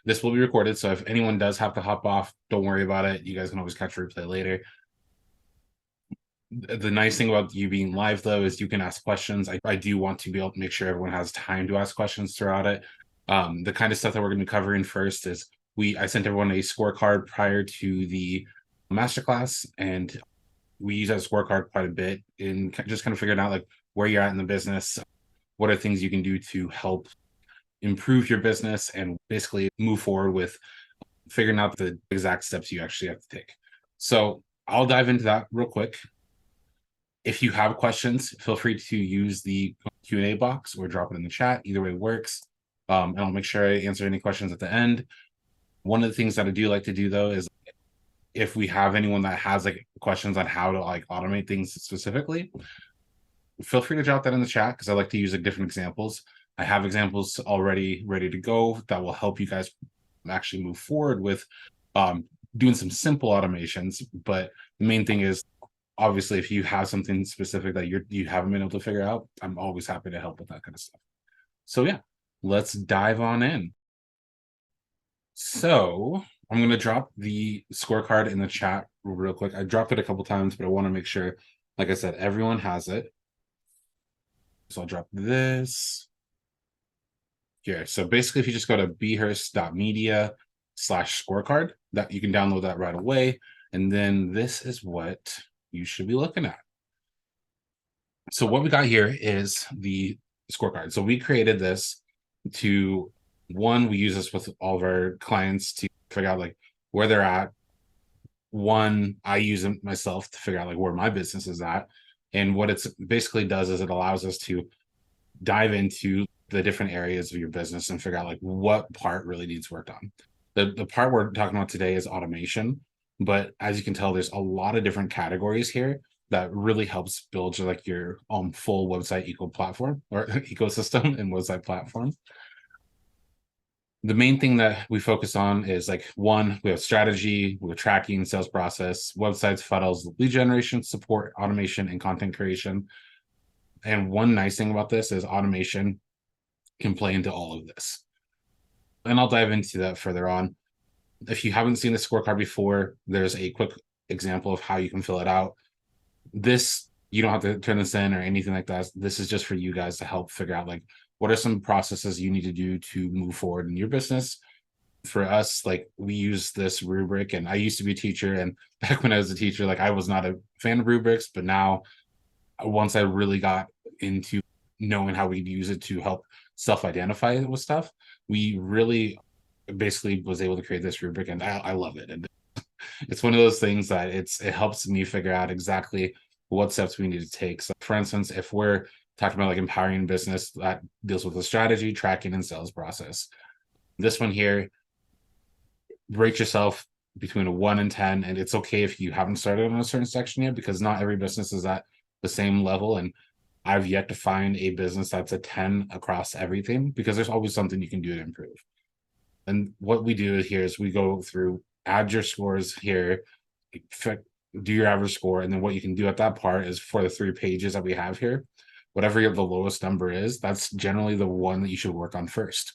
This will be recorded, so if anyone does have to hop off, don't worry about it. You guys can always catch a replay later. The nice thing about you being live, though, is you can ask questions. I do want to be able to make sure everyone has time to ask questions throughout it. The kind of stuff that we're going to be covering first is I sent everyone a scorecard prior to the masterclass, and we use that scorecard quite a bit in just kind of figuring out like where you're at in the business, what are things you can do to help improve your business, and basically move forward with figuring out the exact steps you actually have to take. So I'll dive into that real quick. If you have questions, feel free to use the Q&A box or drop it in the chat. Either way works. And I'll make sure I answer any questions at the end. One of the things that I do like to do, though, is if we have anyone that has like questions on how to like automate things specifically, feel free to drop that in the chat, because I like to use like different examples. I have examples already ready to go that will help you guys actually move forward with doing some simple automations. But the main thing is, obviously, if you have something specific that you haven't been able to figure out, I'm always happy to help with that kind of stuff. So yeah, let's dive on in. So I'm going to drop the scorecard in the chat real quick. I dropped it a couple times, but I want to make sure, like I said, everyone has it. So I'll drop this here. So basically, if you just go to behurst.media/scorecard, that you can download that right away. And then this is what you should be looking at. So what we got here is the scorecard. So we created this to, one, we use this with all of our clients to figure out like where they're at. One, I use it myself to figure out like where my business is at. And what it's basically does is it allows us to dive into the different areas of your business and figure out like what part really needs work on. The part we're talking about today is automation. But as you can tell, there's a lot of different categories here that really helps build like your full website platform or ecosystem and website platform. The main thing that we focus on is like, one, we have strategy, we have tracking, sales process, websites, funnels, lead generation, support, automation, and content creation. And one nice thing about this is automation can play into all of this. And I'll dive into that further on. If you haven't seen the scorecard before, there's a quick example of how you can fill it out. This, you don't have to turn this in or anything like that. This is just for you guys to help figure out like what are some processes you need to do to move forward in your business. For us, like we use this rubric, and I used to be a teacher, and back when I was a teacher, like I was not a fan of rubrics, but now once I really got into knowing how we use it to help self-identify with stuff, we really basically was able to create this rubric, and I love it. And it's one of those things that it helps me figure out exactly what steps we need to take. So for instance, if we're talking about like empowering business, that deals with the strategy, tracking, and sales process. This one here, rate yourself between a 1 and 10, and it's okay if you haven't started on a certain section yet, because not every business is at the same level. And I've yet to find a business that's a 10 across everything, because there's always something you can do to improve. And what we do here is we go through, add your scores here, do your average score, and then what you can do at that part is for the 3 pages that we have here, whatever the lowest number is, that's generally the one that you should work on first.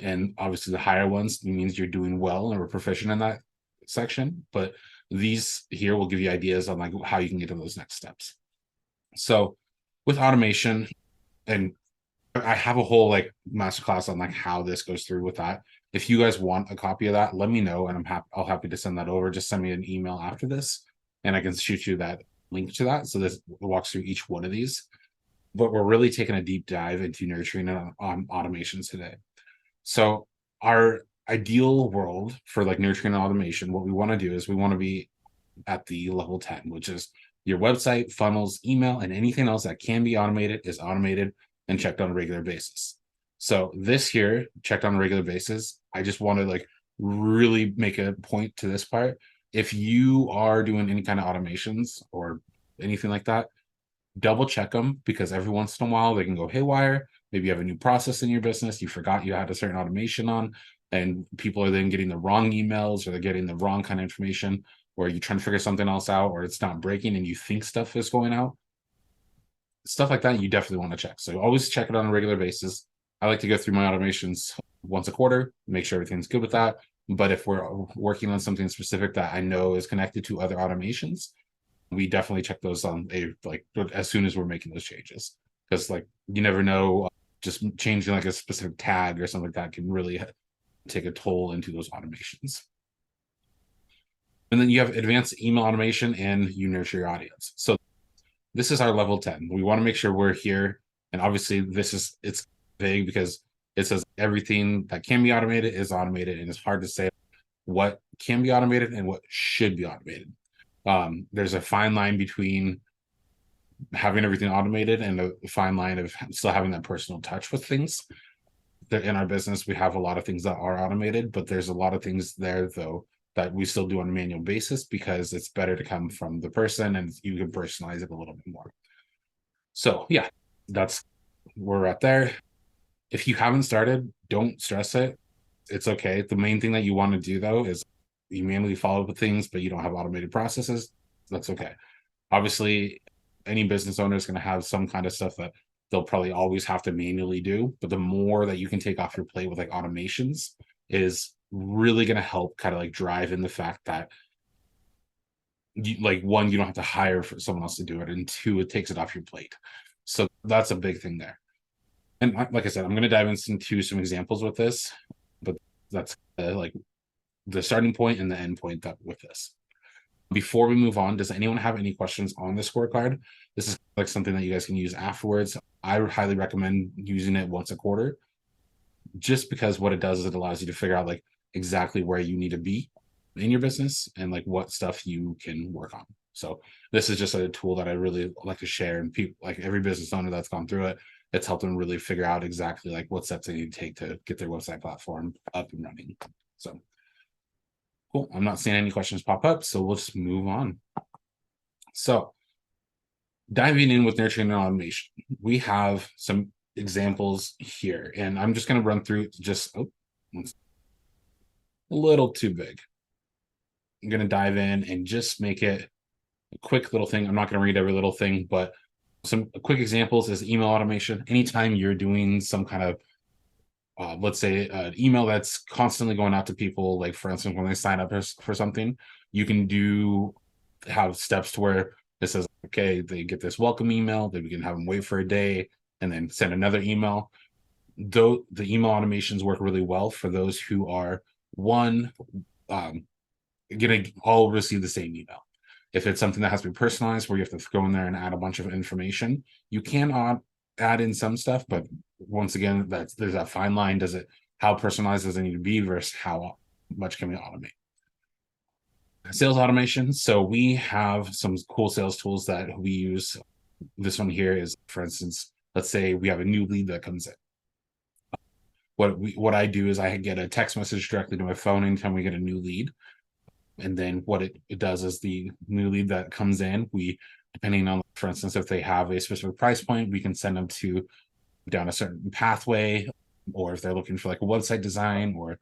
And obviously the higher ones means you're doing well and we're proficient in that section, but these here will give you ideas on like how you can get to those next steps. So with automation, and I have a whole like masterclass on like how this goes through with that. If you guys want a copy of that, let me know, and I'll happy to send that over. Just send me an email after this, and I can shoot you that link to that. So this walks through each one of these. But we're really taking a deep dive into nurturing on automations today. So our ideal world for like nurturing automation, what we want to do is we want to be at the level 10, which is your website, funnels, email, and anything else that can be automated is automated and checked on a regular basis. So this here, checked on a regular basis, I just want to like really make a point to this part. If you are doing any kind of automations or anything like that, double check them, because every once in a while they can go haywire. Maybe you have a new process in your business, you forgot you had a certain automation on, and people are then getting the wrong emails, or they're getting the wrong kind of information, or you're trying to figure something else out, or it's not breaking and you think stuff is going out. Stuff like that, you definitely want to check. So always check it on a regular basis. I like to go through my automations once a quarter, make sure everything's good with that. But if we're working on something specific that I know is connected to other automations, we definitely check those on like as soon as we're making those changes, because like you never know, just changing like a specific tag or something like that can really take a toll into those automations. And then you have advanced email automation and you nurture your audience. So this is our level 10. We want to make sure we're here. And obviously it's vague because it says everything that can be automated is automated, and it's hard to say what can be automated and what should be automated. There's a fine line between having everything automated and a fine line of still having that personal touch with things. In our business, we have a lot of things that are automated, but there's a lot of things there though that we still do on a manual basis, because it's better to come from the person and you can personalize it a little bit more. So yeah, that's where we're at there. If you haven't started, don't stress it. It's okay. The main thing that you want to do though is you manually follow up with things, but you don't have automated processes. That's okay. Obviously, any business owner is going to have some kind of stuff that they'll probably always have to manually do. But the more that you can take off your plate with like automations is really going to help kind of like drive in the fact that you, like, one, you don't have to hire for someone else to do it, and two, it takes it off your plate. So that's a big thing there. And like I said, I'm going to dive into some examples with this, but that's like the starting point and the end point that with this. Before we move on, does anyone have any questions on the scorecard? This is like something that you guys can use afterwards. I would highly recommend using it once a quarter, just because what it does is it allows you to figure out like exactly where you need to be in your business and like what stuff you can work on. So this is just a tool that I really like to share, and people, like every business owner that's gone through it, it's helped them really figure out exactly like what steps they need to take to get their website platform up and running. So cool. I'm not seeing any questions pop up, so we'll just move on. So diving in with nurturing and automation, we have some examples here, and I'm just going to run through just it's a little too big. I'm going to dive in and just make it a quick little thing. I'm not going to read every little thing, but some quick examples is email automation. Anytime you're doing some kind of let's say an email that's constantly going out to people, like for instance, when they sign up for something, you can have steps to where it says, okay, they get this welcome email, then we can have them wait for a day and then send another email. Though the email automations work really well for those who are gonna all receive the same email. If it's something that has to be personalized, where you have to go in there and add a bunch of information, you can add in some stuff, but once again, there's that fine line. How personalized does it need to be versus how much can we automate? Sales automation. So we have some cool sales tools that we use. This one here is, for instance, let's say we have a new lead that comes in. What I do is I get a text message directly to my phone anytime we get a new lead. And then what it does is the new lead that comes in, depending on, for instance, if they have a specific price point, we can send them down a certain pathway, or if they're looking for like a website design, or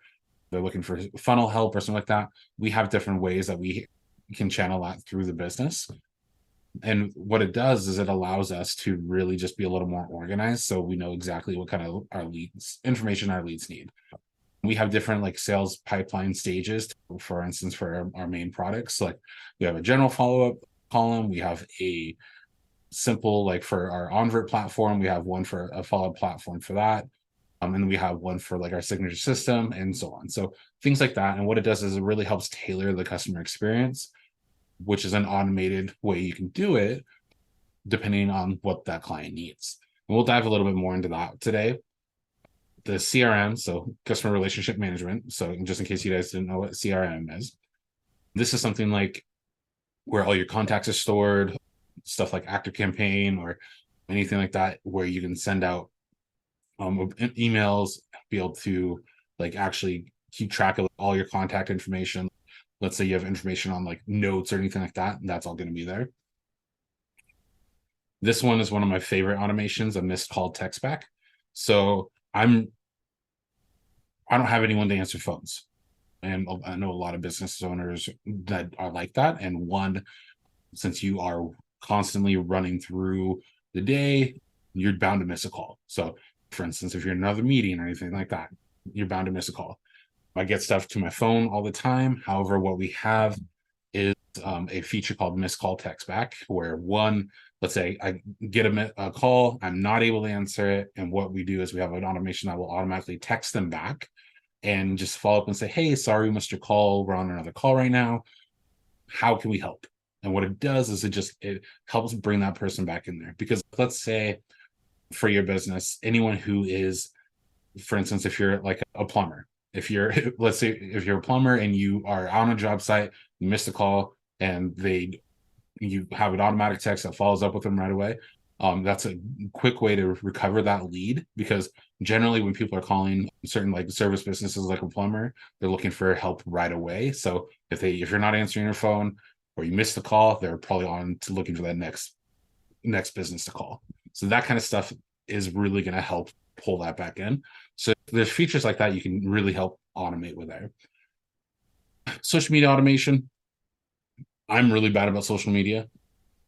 they're looking for funnel help or something like that. We have different ways that we can channel that through the business. And what it does is it allows us to really just be a little more organized, so we know exactly what kind of information our leads need. We have different like sales pipeline stages. For instance, for our main products, like we have a general follow-up column, we have a simple, like for our Onvert platform, we have one for a follow-up platform for that. And we have one for like our signature system and so on. So things like that. And what it does is it really helps tailor the customer experience, which is an automated way you can do it depending on what that client needs. And we'll dive a little bit more into that today. The CRM, so customer relationship management. So just in case you guys didn't know what CRM is, this is something like where all your contacts are stored, stuff like ActiveCampaign or anything like that, where you can send out emails, be able to like actually keep track of all your contact information. Let's say you have information on like notes or anything like that, and that's all going to be there. This one is one of my favorite automations, a missed call text back. So I don't have anyone to answer phones, and I know a lot of business owners that are like that. And one, since you are constantly running through the day, you're bound to miss a call. So for instance, if you're in another meeting or anything like that, you're bound to miss a call. I get stuff to my phone all the time. However, what we have is a feature called missed call text back, where let's say I get a call, I'm not able to answer it. And what we do is we have an automation that will automatically text them back and just follow up and say, hey, sorry, Mr. Call, we're on another call right now. How can we help? And what it does is it helps bring that person back in there. Because let's say for your business, anyone who is, for instance, if you're like a plumber, let's say if you're a plumber and you are on a job site, you missed a call and you have an automatic text that follows up with them right away. That's a quick way to recover that lead, because generally when people are calling certain like service businesses like a plumber, they're looking for help right away. So if you're not answering your phone or you missed the call, they're probably on to looking for that next business to call. So that kind of stuff is really going to help pull that back in. So there's features like that you can really help automate with there. Social media automation. I'm really bad about social media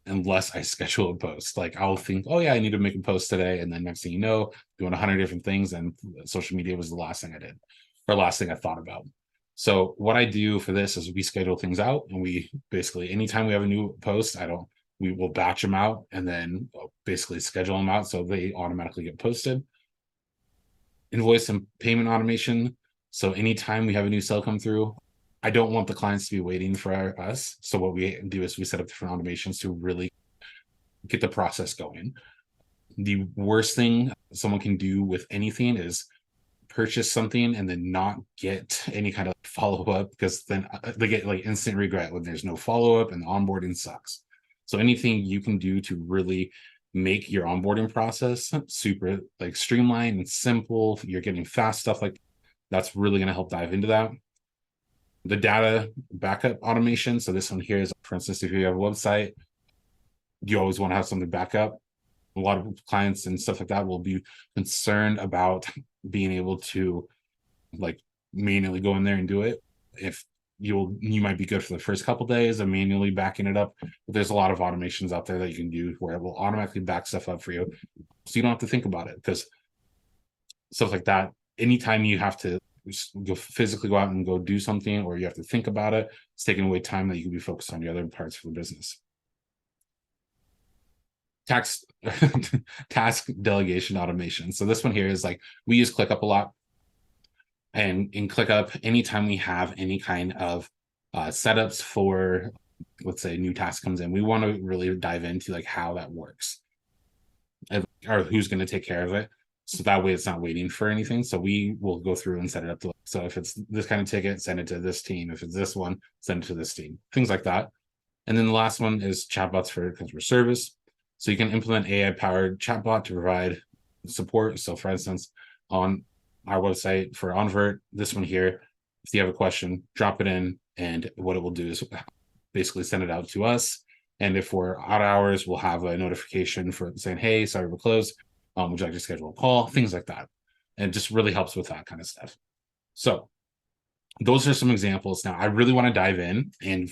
unless I schedule a post. Like I'll think, oh yeah, I need to make a post today. And then next thing you know, doing 100 different things, and social media was the last thing I did, or last thing I thought about. So what I do for this is we schedule things out, and we basically, anytime we have a new post, we will batch them out and then basically schedule them out so they automatically get posted. Invoice and payment automation. So anytime we have a new sale come through, I don't want the clients to be waiting for us. So what we do is we set up different automations to really get the process going. The worst thing someone can do with anything is purchase something and then not get any kind of follow-up, because then they get like instant regret when there's no follow-up and the onboarding sucks. So anything you can do to really make your onboarding process super like streamlined and simple, you're getting fast stuff like that's really going to help dive into that. The data backup automation. So this one here is, for instance, if you have a website, you always want to have something back up. A lot of clients and stuff like that will be concerned about being able to like manually go in there and do it. If you might be good for the first couple of days of manually backing it up, but there's a lot of automations out there that you can do where it will automatically back stuff up for you, so you don't have to think about it. Because stuff like that, anytime you have to physically go out and go do something, or you have to think about it, it's taking away time that you can be focused on the other parts of the business. Task delegation automation. So this one here is like, we use ClickUp a lot. And in ClickUp, anytime we have any kind of setups for, let's say, a new task comes in, we want to really dive into like how that works or who's going to take care of it. So that way it's not waiting for anything. So we will go through and set it up. So if it's this kind of ticket, send it to this team. If it's this one, send it to this team, things like that. And then the last one is chatbots for customer service. So you can implement AI-powered chatbot to provide support. So for instance, on our website for Onvert, this one here, if you have a question, drop it in, and what it will do is basically send it out to us. And if we're out of hours, we'll have a notification for saying, hey, sorry, we're closed. Would you like to schedule a call? Things like that. And it just really helps with that kind of stuff. So those are some examples. Now I really want to dive in and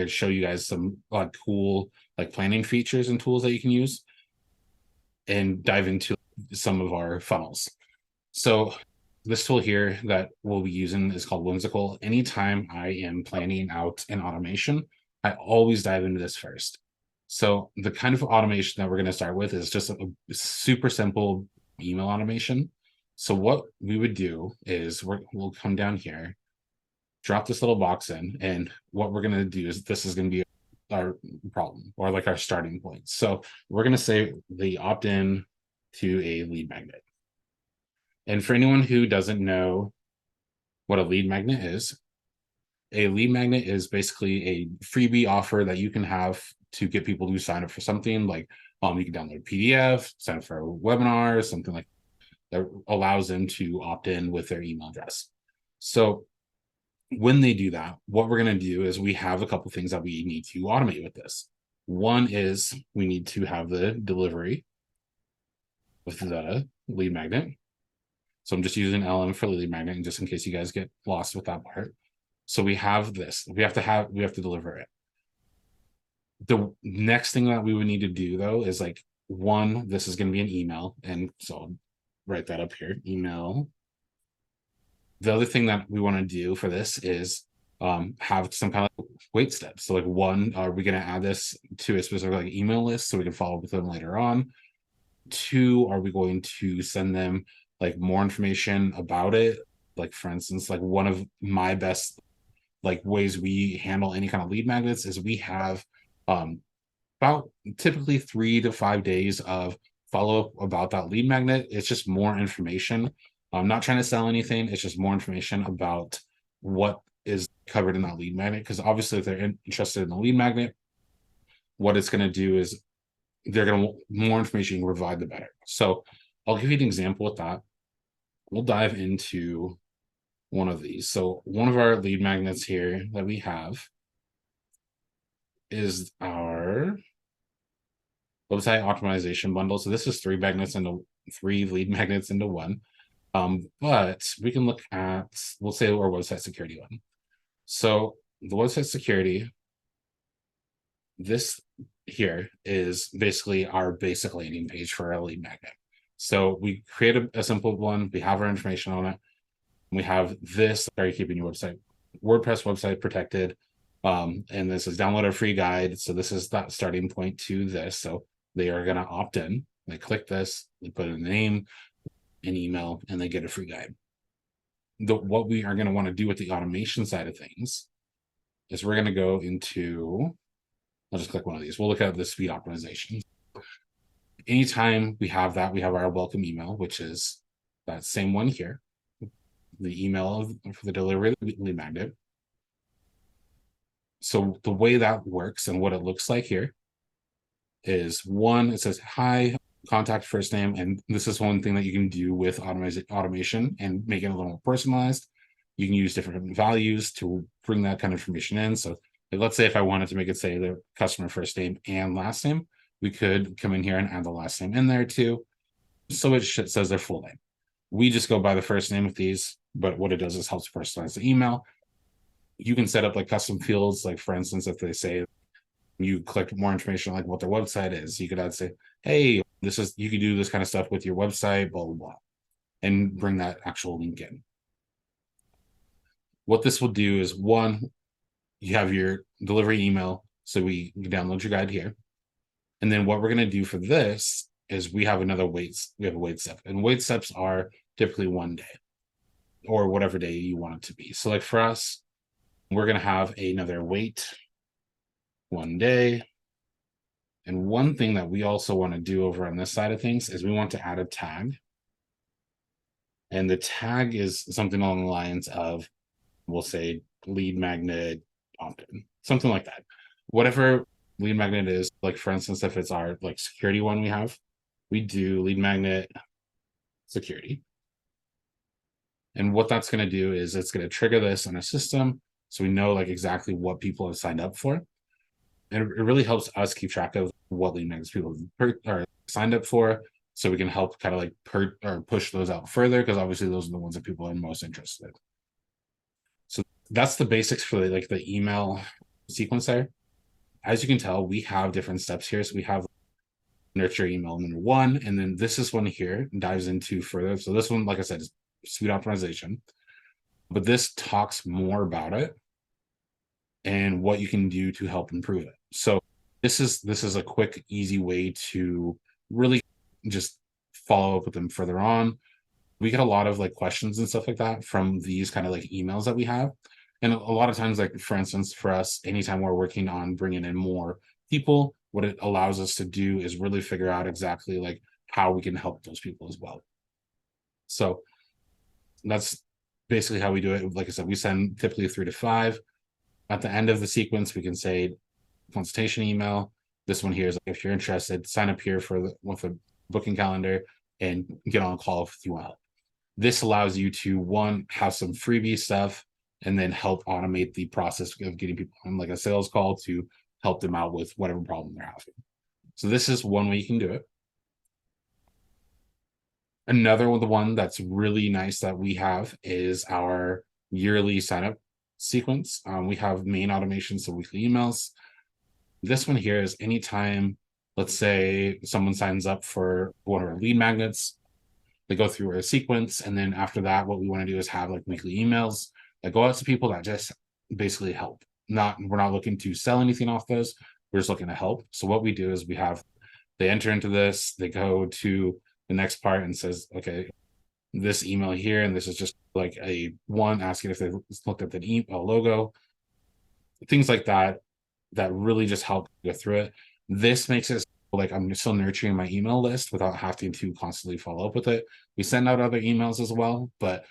show you guys some cool like planning features and tools that you can use, and dive into some of our funnels. So this tool here that we'll be using is called Whimsical. Anytime I am planning out an automation, I always dive into this first. So the kind of automation that we're going to start with is just a super simple email automation. So what we would do is we'll come down here, drop this little box in, and what we're going to do is this is going to be our problem, or like our starting point. So we're going to say the opt-in to a lead magnet. And for anyone who doesn't know what a lead magnet is basically a freebie offer that you can have to get people to sign up for something. Like you can download a PDF, sign up for a webinar, something like that allows them to opt in with their email address. So when they do that, what we're going to do is we have a couple things that we need to automate with this. One is we need to have the delivery with the lead magnet. So I'm just using LM for lead magnet, and just in case you guys get lost with that part. So we have this. We have to deliver it. The next thing that we would need to do though is like, one, this is going to be an email, and so I'll write that up here. Email The other thing that we want to do for this is have some kind of wait steps. So like one, are we going to add this to a specific like email list so we can follow up with them later on? Two, are we going to send them like more information about it? Like for instance, like one of my best like ways we handle any kind of lead magnets is we have about typically 3 to 5 days of follow up about that lead magnet. It's just more information. I'm not trying to sell anything. It's just more information about what is covered in that lead magnet. Because obviously, if they're interested in the lead magnet, what it's going to do is they're going to more information you provide, the better. So I'll give you an example with that. We'll dive into one of these. So one of our lead magnets here that we have is our website optimization bundle. So this is three lead magnets into one. But we can look at, we'll say our website security one. So the website security, this here is basically our basic landing page for our lead magnet. So we create a simple one. We have our information on it. We have this, are you keeping your WordPress website protected? And this is download a free guide. So this is that starting point to this. So they are going to opt in. They click this, they put in the name, an email, and they get a free guide. What we are going to want to do with the automation side of things is we're going to go into, I'll just click one of these. We'll look at the speed optimization. Anytime we have that, we have our welcome email, which is that same one here, the email for the delivery of the lead magnet. So the way that works and what it looks like here is one, it says, hi, contact first name. And this is one thing that you can do with automation and make it a little more personalized. You can use different values to bring that kind of information in. So like, let's say if I wanted to make it say the customer first name and last name, we could come in here and add the last name in there too. So it says their full name. We just go by the first name with these, but what it does is helps personalize the email. You can set up like custom fields. Like for instance, if they say you click more information like what their website is, you could add say, hey, you could do this kind of stuff with your website, blah, blah, blah, and bring that actual link in. What this will do is one, you have your delivery email. So you download your guide here. And then what we're going to do for this is we have a wait step, and wait steps are typically 1 day or whatever day you want it to be. So like for us, we're going to have another wait 1 day. And one thing that we also want to do over on this side of things is we want to add a tag. And the tag is something along the lines of, we'll say lead magnet opt-in, something like that. Whatever lead magnet is, like for instance, if it's our like security one we do lead magnet security. And what that's going to do is it's going to trigger this on a system. So we know like exactly what people have signed up for. And it really helps us keep track of what lead magnets people are signed up for. So we can help kind of like push those out further, because obviously those are the ones that people are most interested in. So that's the basics for the email sequence there. As you can tell, we have different steps here. So we have nurture email number 1, and then this one here dives into further. So this one, like I said, is speed optimization, but this talks more about it and what you can do to help improve it. So this is a quick, easy way to really just follow up with them further on. We get a lot of like questions and stuff like that from these kind of like emails that we have. And a lot of times, like for instance, for us, anytime we're working on bringing in more people, what it allows us to do is really figure out exactly like how we can help those people as well. So that's basically how we do it. Like I said, we send typically 3 to 5. At the end of the sequence, we can say consultation email. This one here is like, if you're interested, sign up here with a booking calendar and get on a call if you want help. This allows you to, one, have some freebie stuff, and then help automate the process of getting people on like a sales call to help them out with whatever problem they're having. So this is one way you can do it. Another one that's really nice that we have is our yearly sign-up sequence. We have main automation, so weekly emails. This one here is anytime, let's say someone signs up for one of our lead magnets, They go through a sequence, and then after that, what we want to do is have like weekly emails that go out to people that just basically help. We're not looking to sell anything off those. We're just looking to help. So what we do is they enter into this, they go to the next part and says, okay, this email here, and this is just like a one asking if they looked at the email logo, things like that, that really just help go through it. This makes it like I'm still nurturing my email list without having to constantly follow up with it. We send out other emails as well, but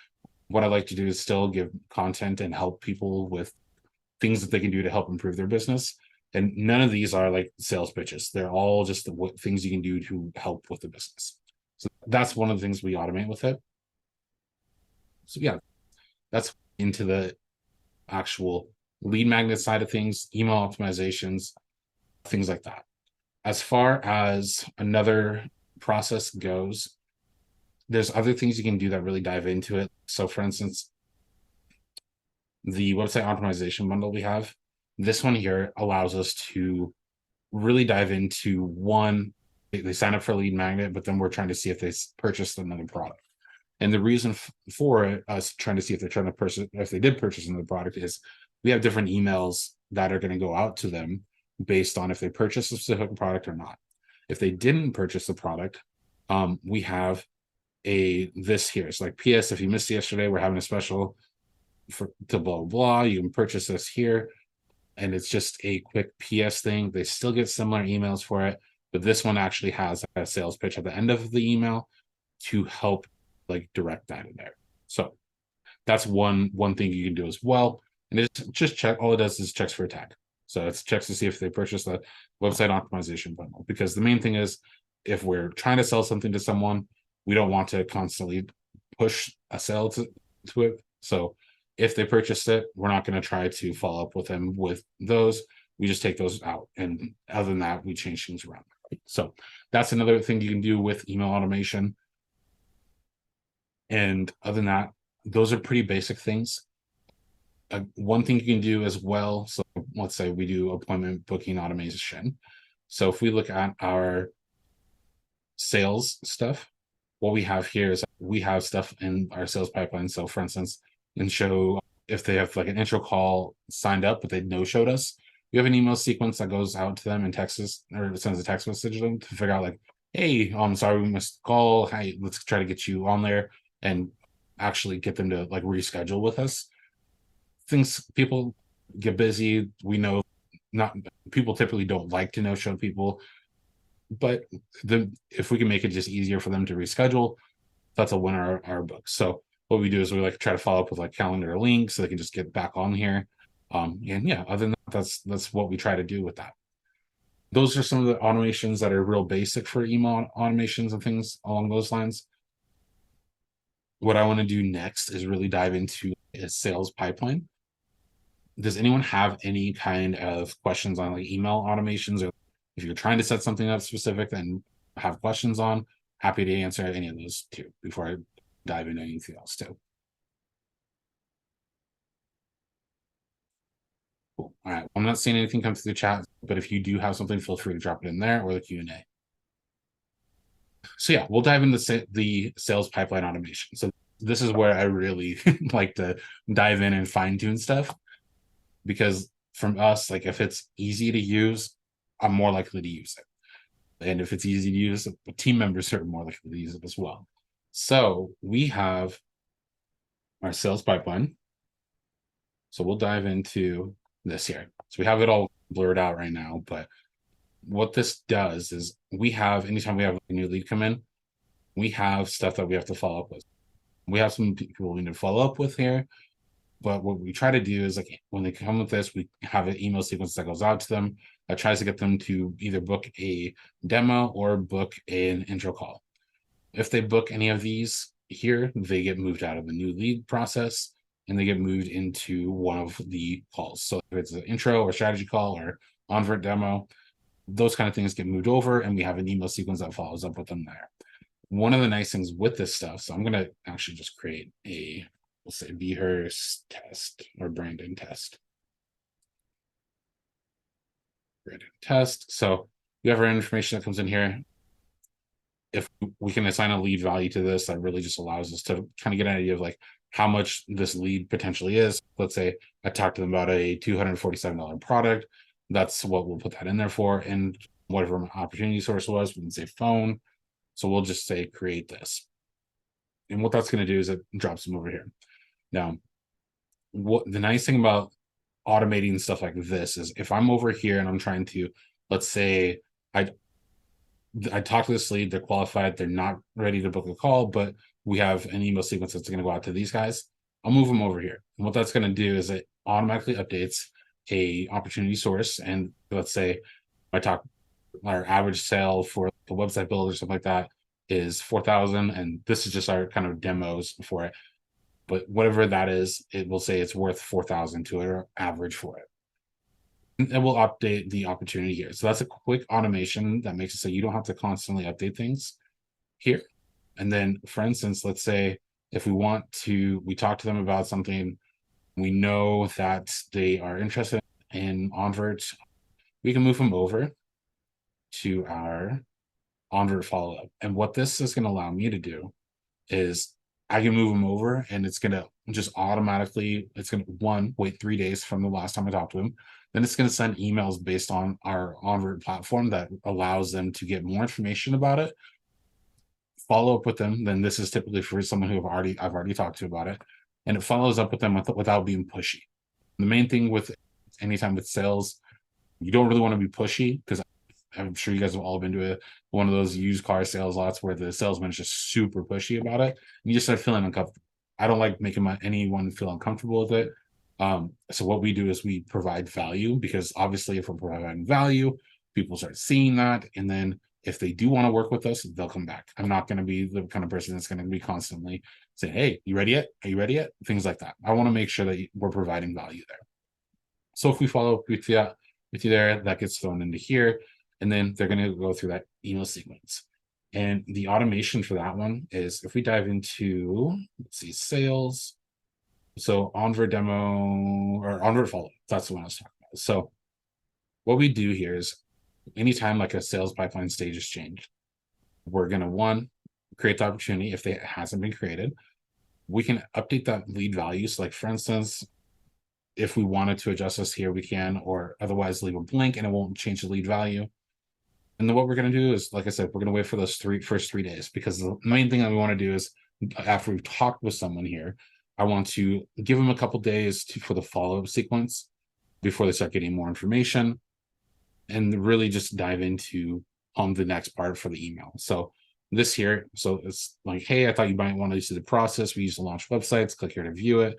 what I like to do is still give content and help people with things that they can do to help improve their business. And none of these are like sales pitches. They're all just things you can do to help with the business. So that's one of the things we automate with it. So yeah, that's into the actual lead magnet side of things, email optimizations, things like that. As far as another process goes, there's other things you can do that really dive into it. So for instance, the website optimization bundle we have, this one here allows us to really dive into one, they sign up for a lead magnet, but then we're trying to see if they purchased another product. And the reason for it, us trying to see if they're trying to purchase, if they did purchase another product, is we have different emails that are going to go out to them based on if they purchased a specific product or not. If they didn't purchase the product, we have this here. It's like, PS, if you missed yesterday, we're having a special to blah, blah, blah. You can purchase this here. And it's just a quick PS thing. They still get similar emails for it, but this one actually has a sales pitch at the end of the email to help like direct that in there. So that's one thing you can do as well. And it's just check, all it does is checks for a tag. So it checks to see if they purchase the website optimization bundle, because the main thing is, if we're trying to sell something to someone, we don't want to constantly push a sale to it. So if they purchased it, we're not going to try to follow up with them with those. We just take those out. And other than that, we change things around. So that's another thing you can do with email automation. And other than that, those are pretty basic things. One thing you can do as well, so let's say we do appointment booking automation. So if we look at our sales stuff, what we have here is we have stuff in our sales pipeline. So for instance, and show if they have like an intro call signed up, but they no-showed us, we have an email sequence that goes out to them and texts or sends a text message to them to figure out like, hey, I'm sorry we missed the call. Hey, let's try to get you on there and actually get them to like reschedule with us. Things, people get busy. We know not people typically don't like to no-show people, but if we can make it just easier for them to reschedule, that's a winner our books. So what we do is we like try to follow up with like calendar links so they can just get back on here. And yeah, other than that, that's what we try to do with that. Those are some of the automations that are real basic for email automations and things along those lines. What I want to do next is really dive into a sales pipeline. Does anyone have any kind of questions on like email automations, or if you're trying to set something up specific and have questions on, happy to answer any of those too before I dive into anything else too. Cool. All right. I'm not seeing anything come through the chat, but if you do have something, feel free to drop it in there or the Q&A. So yeah, we'll dive into the sales pipeline automation. So this is where I really like to dive in and fine tune stuff, because from us, like if it's easy to use, I'm more likely to use it. And if it's easy to use, team members are more likely to use it as well. So we have our sales pipeline. So we'll dive into this here. So we have it all blurred out right now, but what this does is we have, anytime we have a new lead come in, we have stuff that we have to follow up with. We have some people we need to follow up with here, but what we try to do is like when they come with this, we have an email sequence that goes out to them that tries to get them to either book a demo or book an intro call. If they book any of these here, they get moved out of the new lead process and they get moved into one of the calls. So if it's an intro or strategy call or onvert demo, those kind of things get moved over and we have an email sequence that follows up with them there. One of the nice things with this stuff, so I'm going to actually just create a, we'll say Behurst test or branding test. Branding test. So we have our information that comes in here. if we can assign a lead value to this, that really just allows us to kind of get an idea of like how much this lead potentially is. Let's say I talked to them about a $247 product. That's what we'll put that in there for. And whatever my opportunity source was, we can say phone. So we'll just say create this. And what that's going to do is it drops them over here. Now, what the nice thing about automating stuff like this is if I'm over here and I'm trying to, let's say I talk to this lead, they're qualified, they're not ready to book a call, but we have an email sequence that's going to go out to these guys. I'll move them over here. And what that's going to do is it automatically updates a opportunity source. And let's say I talk our average sale for the website build or something like that is 4,000. And this is just our kind of demos for it. But whatever that is, it will say it's worth 4,000 to our average for it. And we'll update the opportunity here. So that's a quick automation that makes it so you don't have to constantly update things here. And then, for instance, let's say if we talk to them about something, we know that they are interested in Onvert, we can move them over to our Onvert follow-up. And what this is going to allow me to do is I can move them over and it's going to just automatically, it's going to wait 3 days from the last time I talked to them. Then it's going to send emails based on our Onvert platform that allows them to get more information about it, follow up with them. Then this is typically for someone who I've already talked to about it. And it follows up with them without being pushy. The main thing with anytime with sales, you don't really want to be pushy because I'm sure you guys have all been to one of those used car sales lots where the salesman is just super pushy about it. And you just start feeling uncomfortable. I don't like making anyone feel uncomfortable with it. So what we do is we provide value because obviously if we're providing value, people start seeing that. And then if they do want to work with us, they'll come back. I'm not going to be the kind of person that's going to be constantly saying, hey, you ready yet? Are you ready yet? Things like that. I want to make sure that we're providing value there. So if we follow up with you there, that gets thrown into here. And then they're going to go through that email sequence. And the automation for that one is if we dive into, let's see, sales. So Onvert demo or Onvert follow, that's the one I was talking about. So what we do here is anytime like a sales pipeline stage is changed, we're going to create the opportunity if it hasn't been created. We can update that lead value. So like for instance, if we wanted to adjust this here, we can, or otherwise leave a blank and it won't change the lead value. And then what we're going to do is, like I said, we're going to wait for those first 3 days because the main thing that we want to do is after we've talked with someone here, I want to give them a couple days for the follow-up sequence before they start getting more information and really just dive into the next part for the email. So this here, so it's like, hey, I thought you might want to see the process. We use to launch websites. Click here to view it.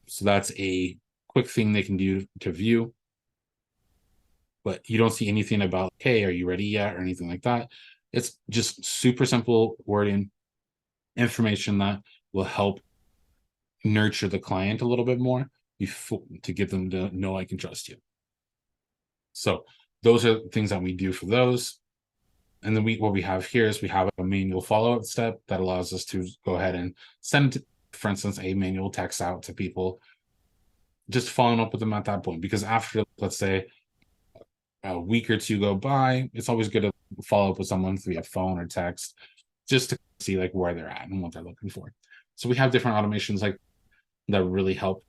So that's a quick thing they can do to view. But you don't see anything about, hey, are you ready yet? Or anything like that. It's just super simple wording, information that will help nurture the client a little bit more to get them to know, like, and trust you. So those are things that we do for those. And then what we have here is we have a manual follow-up step that allows us to go ahead and send, for instance, a manual text out to people, just following up with them at that point. Because after, let's say, a week or two go by, it's always good to follow up with someone via phone or text just to see like where they're at and what they're looking for. So we have different automations like that really help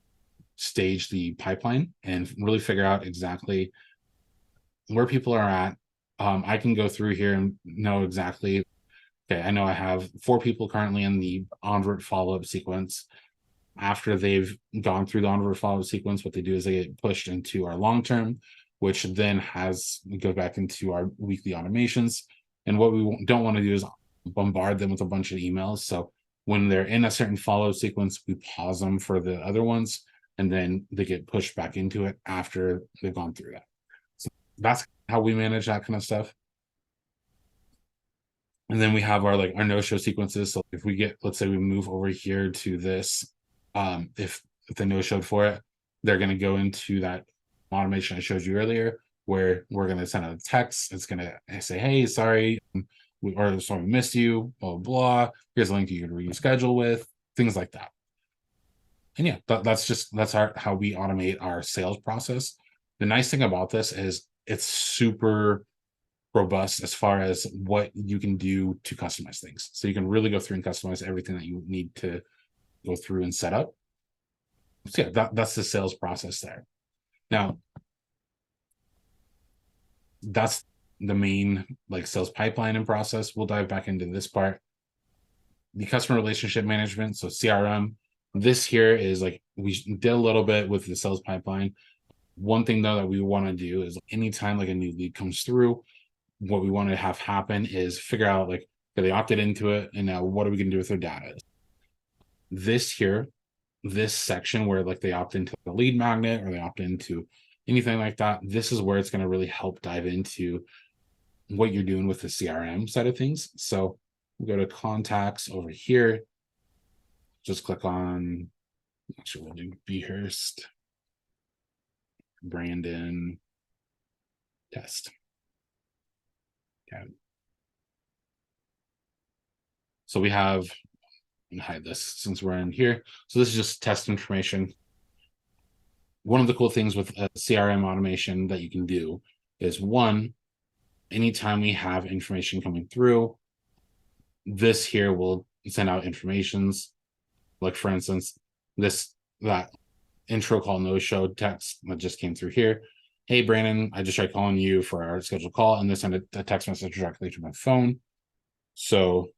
stage the pipeline and really figure out exactly where people are at. I can go through here and know exactly, okay, I know I have 4 people currently in the Onvert follow-up sequence. After they've gone through the Onvert follow-up sequence, what they do is they get pushed into our long-term, which then go back into our weekly automations. And what we don't want to do is bombard them with a bunch of emails. So when they're in a certain follow sequence, we pause them for the other ones, and then they get pushed back into it after they've gone through that. So that's how we manage that kind of stuff. And then we have our no-show sequences. So if we get, let's say we move over here to this, if they no-showed for it, they're going to go into that automation I showed you earlier, where we're going to send out a text. It's going to say, hey, sorry, we missed you, blah, blah. Here's a link you can reschedule with, things like that. And yeah, that's how we automate our sales process. The nice thing about this is it's super robust as far as what you can do to customize things. So you can really go through and customize everything that you need to go through and set up. So yeah, that's the sales process there. Now, that's the main like sales pipeline and process. We'll dive back into this part. The customer relationship management, so CRM. This here is like we did a little bit with the sales pipeline. One thing though that we want to do is anytime like a new lead comes through, what we want to have happen is figure out like, they opted into it, and now what are we going to do with their data? This here, this section where like they opt into the lead magnet or they opt into anything like that, this is where it's going to really help dive into what you're doing with the CRM side of things. So we'll go to contacts over here. Just click on, actually we'll do Behurst, Brandon, test. Okay. So we have, and hide this since we're in here. So this is just test information. One of the cool things with a CRM automation that you can do is one, anytime we have information coming through, this here will send out informations. Like for instance, that intro call no show text that just came through here. Hey Brandon, I just tried calling you for our scheduled call, and they send a text message directly to my phone. So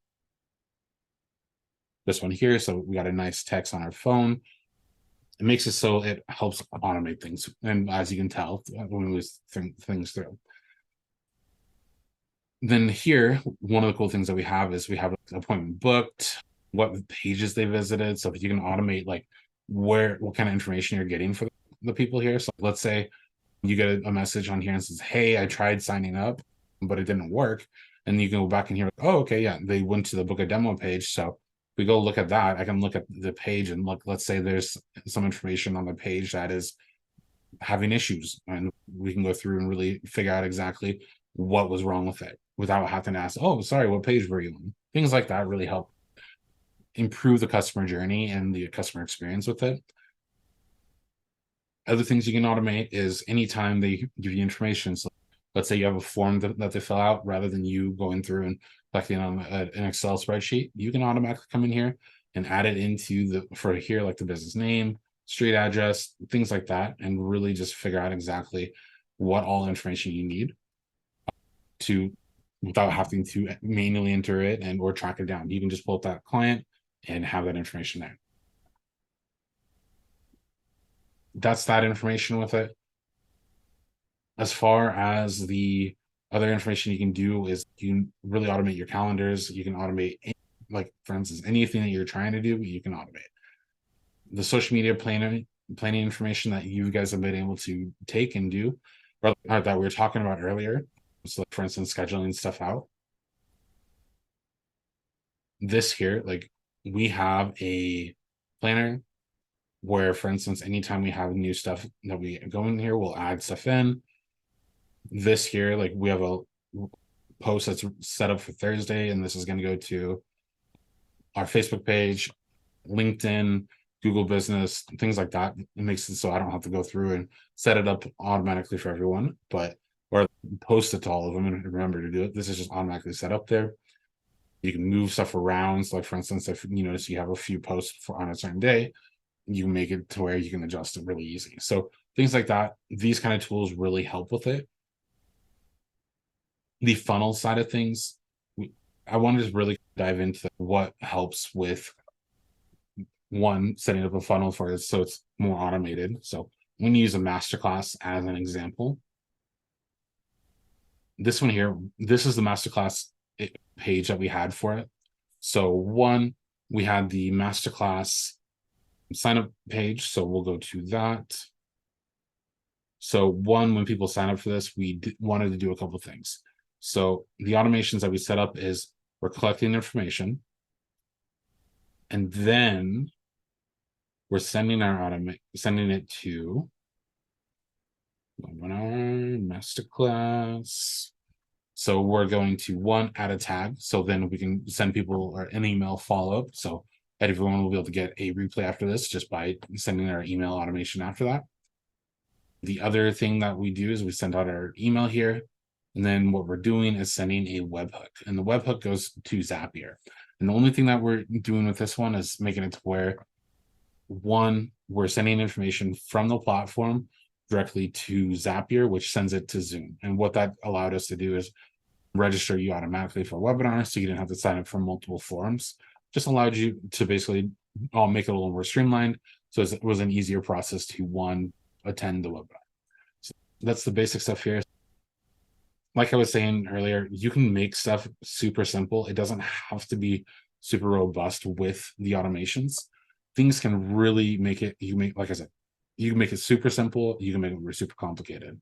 this one here, so we got a nice text on our phone. It makes it so it helps automate things, and as you can tell when we think things through. Then here, one of the cool things that we have is we have an appointment booked, what pages they visited. So if you can automate like what kind of information you're getting for the people here. So let's say you get a message on here and says, hey, I tried signing up, but it didn't work. And you can go back and hear, oh, okay, yeah, they went to the book a demo page. So we go look at that. I can look at the page and look, let's say there's some information on the page that is having issues, and we can go through and really figure out exactly what was wrong with it without having to ask, oh, sorry, what page were you on? Things like that really help improve the customer journey and the customer experience with it. Other things you can automate is anytime they give you information. So let's say you have a form that they fill out, rather than you going through and collecting on an Excel spreadsheet, you can automatically come in here and add it into for here, like the business name, street address, things like that, and really just figure out exactly what all information you need to, without having to manually enter it and or track it down. You can just pull up that client and have that information there. That's that information with it. As far as the other information you can do is you can really automate your calendars. You can automate, like for instance, anything that you're trying to do, you can automate. The social media planning information that you guys have been able to take and do, or that we were talking about earlier. So like for instance, scheduling stuff out. This here, like we have a planner where, for instance, anytime we have new stuff that we go in here, we'll add stuff in. This here, like we have a post that's set up for Thursday, and this is going to go to our Facebook page, LinkedIn, Google Business, things like that. It makes it so I don't have to go through and set it up automatically for everyone, or post it to all of them and remember to do it. This is just automatically set up there. You can move stuff around. So like for instance, if you notice you have a few posts on a certain day, you can make it to where you can adjust it really easy. So things like that, these kind of tools really help with it. The funnel side of things, I wanted to really dive into what helps with one, setting up a funnel for it so it's more automated. So I'm going to use a Masterclass as an example. This one here, this is the Masterclass page that we had for it. So one, we had the Masterclass sign up page. So we'll go to that. So one, when people sign up for this, we wanted to do a couple of things. So the automations that we set up is we're collecting information, and then we're sending it to Masterclass. So we're going to one, add a tag. So then we can send people an email follow-up. So everyone will be able to get a replay after this just by sending our email automation after that. The other thing that we do is we send out our email here. And then what we're doing is sending a webhook, and the webhook goes to Zapier. And the only thing that we're doing with this one is making it to where, one, we're sending information from the platform directly to Zapier, which sends it to Zoom. And what that allowed us to do is register you automatically for webinars, so you didn't have to sign up for multiple forums. Just allowed you to basically make it a little more streamlined, so it was an easier process to, one, attend the webinar. So that's the basic stuff here. Like I was saying earlier, you can make stuff super simple. It doesn't have to be super robust with the automations. Things can really make it, like I said, you can make it super simple, you can make it super complicated.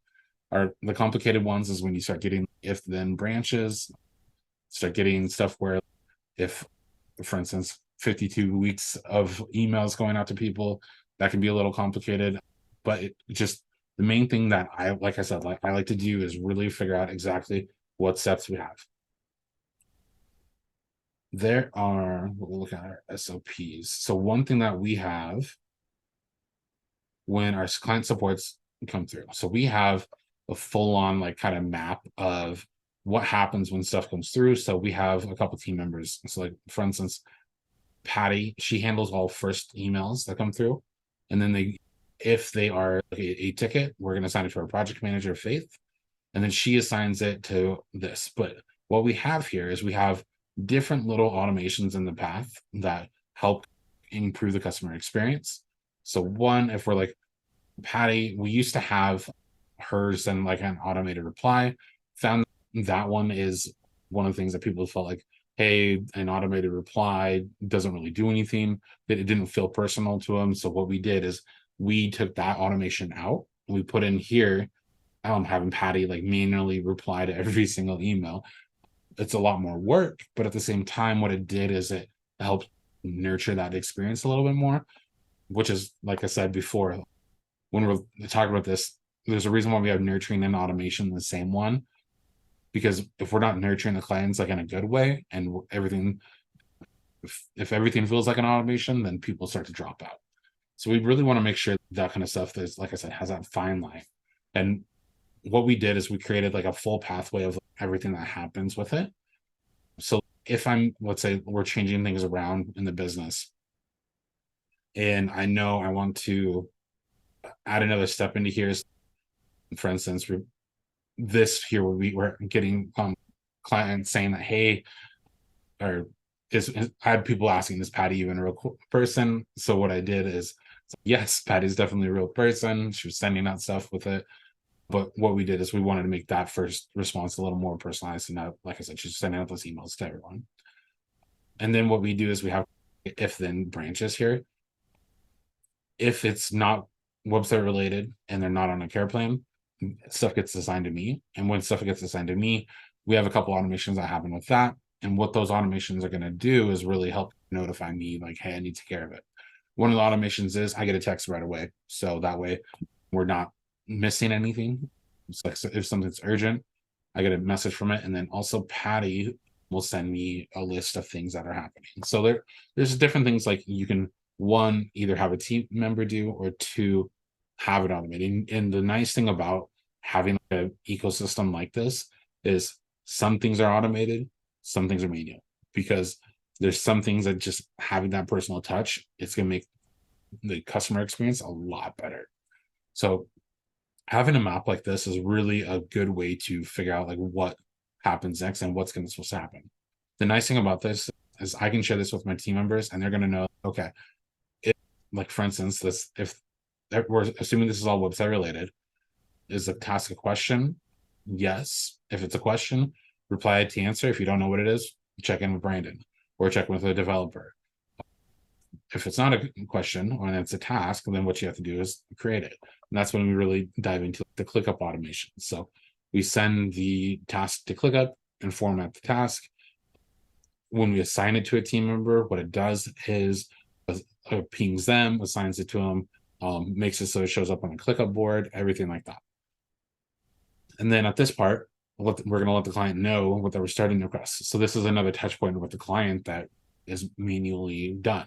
The complicated ones is when you start getting if then branches, start getting stuff where, if, for instance, 52 weeks of emails going out to people, that can be a little complicated. But the main thing that I like to do is really figure out exactly what steps we have. We'll look at our SOPs. So one thing that we have when our client supports come through, so we have a full-on like kind of map of what happens when stuff comes through. So we have a couple team members. So like, for instance, Patty, she handles all first emails that come through. And then if they are a ticket, we're going to assign it to our project manager, Faith. And then she assigns it to this. But what we have here is we have different little automations in the path that help improve the customer experience. So one, if we're like Patty, we used to have her send like an automated reply. Found that one is one of the things that people felt like, hey, an automated reply doesn't really do anything. It didn't feel personal to them. So what we did is we took that automation out. We put in here, having Patty like manually reply to every single email. It's a lot more work, but at the same time, what it did is it helped nurture that experience a little bit more, which is, like I said before, when we're talking about this, there's a reason why we have nurturing and automation in the same one. Because if we're not nurturing the clients like in a good way, and everything, if everything feels like an automation, then people start to drop out. So we really want to make sure that kind of stuff that's, like I said, has that fine line. And what we did is we created like a full pathway of everything that happens with it. So if let's say we're changing things around in the business, and I know I want to add another step into here. For instance, we're getting clients saying that, hey, or I had people asking, is Patty even a real person? So what I did is, yes, Patty's definitely a real person. She was sending out stuff with it. But what we did is we wanted to make that first response a little more personalized. And now, like I said, she's sending out those emails to everyone. And then what we do is we have if then branches here. If it's not website related and they're not on a care plan, stuff gets assigned to me. And when stuff gets assigned to me, we have a couple automations that happen with that. And what those automations are going to do is really help notify me, like, hey, I need to take care of it. One of the automations is I get a text right away. So that way we're not missing anything. It's like, so if something's urgent, I get a message from it. And then also Patty will send me a list of things that are happening. So there's different things like you can, one, either have a team member do, or two, have it automated. And the nice thing about having an ecosystem like this is some things are automated, some things are manual, because there's some things that just having that personal touch, it's going to make the customer experience a lot better. So having a map like this is really a good way to figure out like what happens next and what's going to supposed to happen. The nice thing about this is I can share this with my team members and they're going to know, okay, like for instance, if we're assuming this is all website related, is the task a question? Yes. If it's a question, reply to answer. If you don't know what it is, check in with Brandon or check with a developer. If it's not a question or it's a task, then what you have to do is create it. And that's when we really dive into the ClickUp automation. So we send the task to ClickUp and format the task. When we assign it to a team member, what it does is pings them, assigns it to them, makes it so it shows up on a ClickUp board, everything like that. And then at this part, we're going to let the client know what they were starting to request. So this is another touch point with the client that is manually done.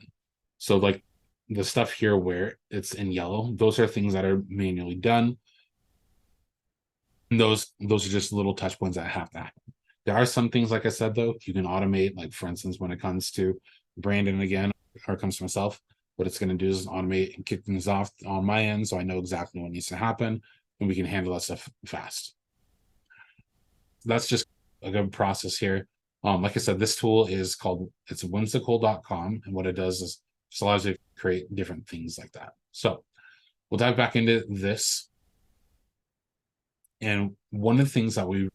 So like the stuff here where it's in yellow, those are things that are manually done. And those are just little touch points that have to happen. There are some things, like I said, though, you can automate, like for instance, when it comes to Brandon again, or it comes to myself, what it's going to do is automate and kick things off on my end, so I know exactly what needs to happen, and we can handle that stuff fast. That's just a good process here. Like I said, this tool is called, it's whimsical.com, and what it does is just allows you to create different things like that. So we'll dive back into this. And one of the things that we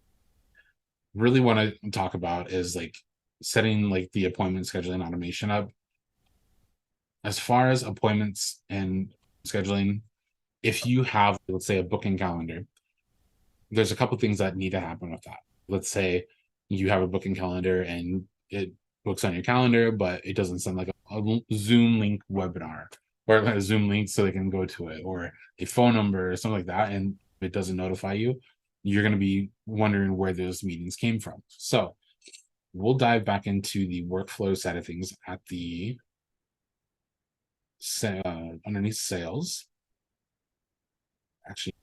really want to talk about is like setting like the appointment scheduling automation up. As far as appointments and scheduling, if you have, let's say, a booking calendar, there's a couple things that need to happen with that. Let's say you have a booking calendar and it books on your calendar, but it doesn't send like a Zoom link webinar or a Zoom link so they can go to it, or a phone number or something like that, and it doesn't notify you. You're going to be wondering where those meetings came from. So we'll dive back into the workflow side of things at the underneath sales. Actually,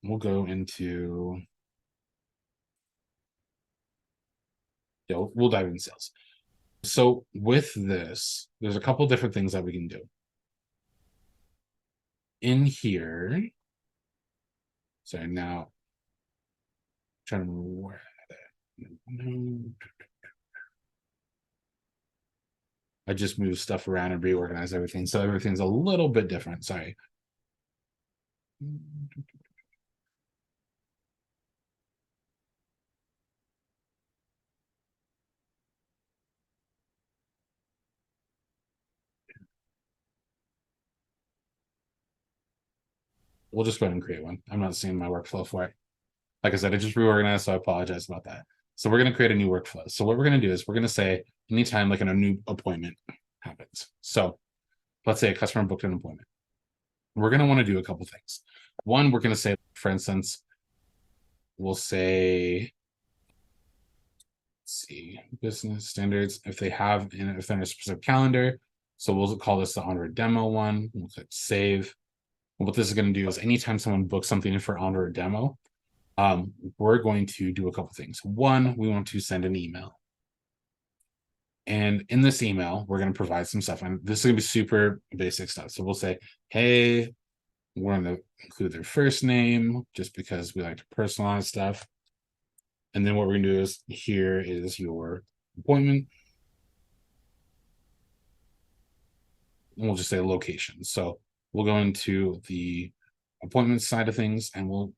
we'll go into, yeah, we'll dive into sales. So with this, there's a couple different things that we can do. In here, sorry, now trying to where I just moved stuff around and reorganized everything, so everything's a little bit different. Sorry. We'll just go ahead and create one. I'm not seeing my workflow for it. Like I said, I just reorganized, so I apologize about that. So we're going to create a new workflow. So what we're going to do is we're going to say anytime like a new appointment happens. So let's say a customer booked an appointment. We're going to want to do a couple things. One, we're going to say, for instance, we'll say, let's see, business standards, if they have, if they're in a specific calendar. So we'll call this the onward demo one. We'll click save. And what this is going to do is anytime someone books something in for onward demo, we're going to do a couple things. One, we want to send an email. And in this email, we're going to provide some stuff. And this is going to be super basic stuff. So we'll say, hey, we're going to include their first name just because we like to personalize stuff. And then what we're going to do is, here is your appointment. And we'll just say location. So we'll go into the appointment side of things and we'll,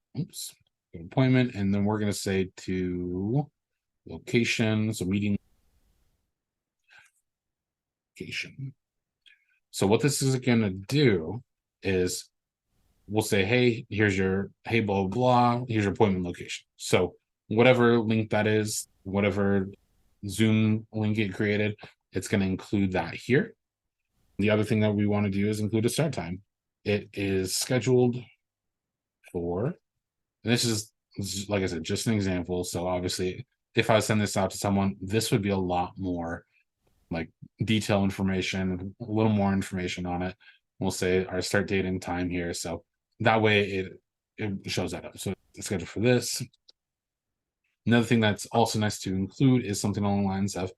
appointment. And then we're going to say to location. So meeting location. So what this is going to do is we'll say, hey, here's your, hey, blah, blah, here's your appointment location. So whatever link that is, whatever Zoom link it created, it's going to include that here. The other thing that we want to do is include a start time. It is scheduled for, and this is, like I said, just an example. So obviously, if I send this out to someone, this would be a lot more like detailed information, a little more information on it. We'll say our start date and time here. So that way it shows that up. So it's scheduled for this. Another thing that's also nice to include is something along the lines of,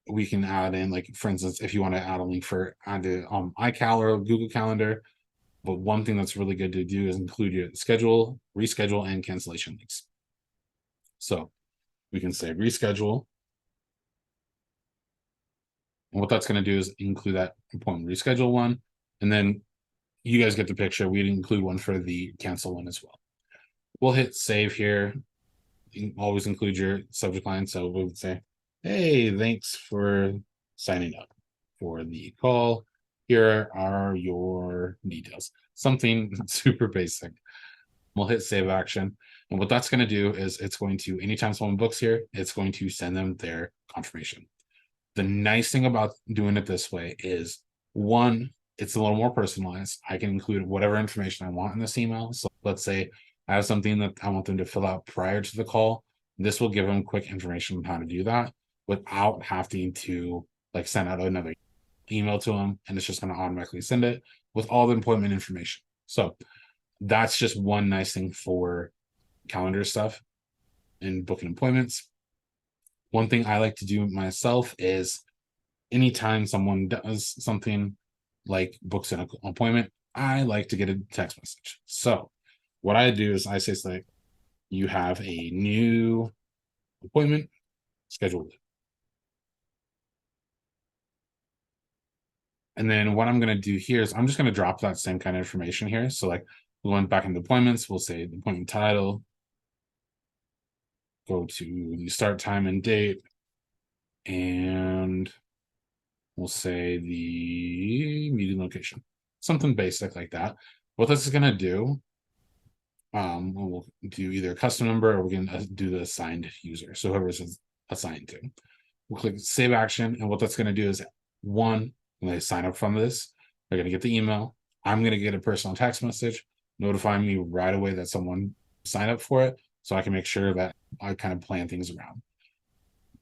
we can add in, like, for instance, if you want to add a link for iCal or Google Calendar. But one thing that's really good to do is include your schedule, reschedule, and cancellation links. So we can say reschedule. And what that's going to do is include that appointment reschedule one. And then you guys get the picture. We'd include one for the cancel one as well. We'll hit save here. You can always include your subject line. So we would say, hey, thanks for signing up for the call. Here are your details. Something super basic. We'll hit save action. And what that's going to do is it's going to, anytime someone books here, it's going to send them their confirmation. The nice thing about doing it this way is, one, it's a little more personalized. I can include whatever information I want in this email. So let's say I have something that I want them to fill out prior to the call. This will give them quick information on how to do that without having to like send out another email to them. And it's just going to automatically send it with all the appointment information. So That's just one nice thing for calendar stuff and booking appointments. One thing I like to do myself is anytime someone does something like books an appointment, I like to get a text message. So what I do is I say, like, you have a new appointment scheduled. And then what I'm going to do here is I'm just going to drop that same kind of information here. So like we went back into appointments, we'll say the appointment title, go to the start time and date, and we'll say the meeting location, something basic like that. What this is going to do, we'll do either a custom number or we're going to do the assigned user. So whoever's assigned to. We'll click save action. And what that's going to do is, one, when they sign up from this, they're going to get the email. I'm going to get a personal text message notifying me right away that someone signed up for it, so I can make sure that I kind of plan things around.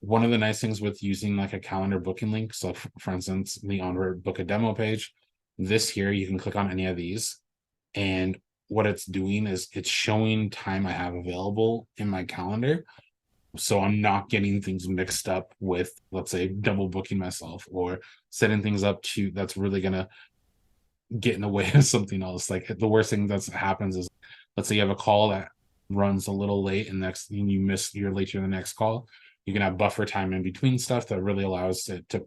One of the nice things with using like a calendar booking link, so for instance, the onward book a demo page, this here, you can click on any of these, and what it's doing is it's showing time I have available in my calendar. So I'm not getting things mixed up with, let's say, double booking myself or setting things up to that's really gonna get in the way of something else. Like the worst thing that happens is, let's say you have a call that runs a little late, and next thing you're late to the next call. You can have buffer time in between stuff that really allows it to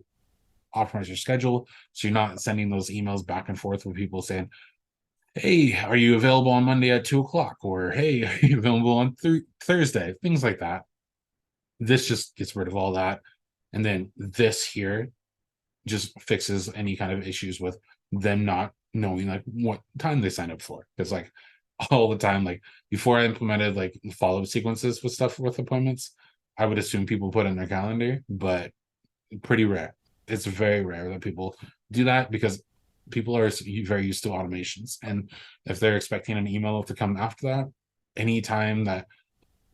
optimize your schedule, so you're not sending those emails back and forth with people saying, hey, are you available on Monday at 2 o'clock? Or hey, are you available on Thursday? Things like that. This just gets rid of all that. And then this here just fixes any kind of issues with them not knowing like what time they signed up for. Because like all the time, like before I implemented like follow-up sequences with stuff with appointments, I would assume people put in their calendar, but pretty rare. It's very rare that people do that, because people are very used to automations. And if they're expecting an email to come after that, anytime that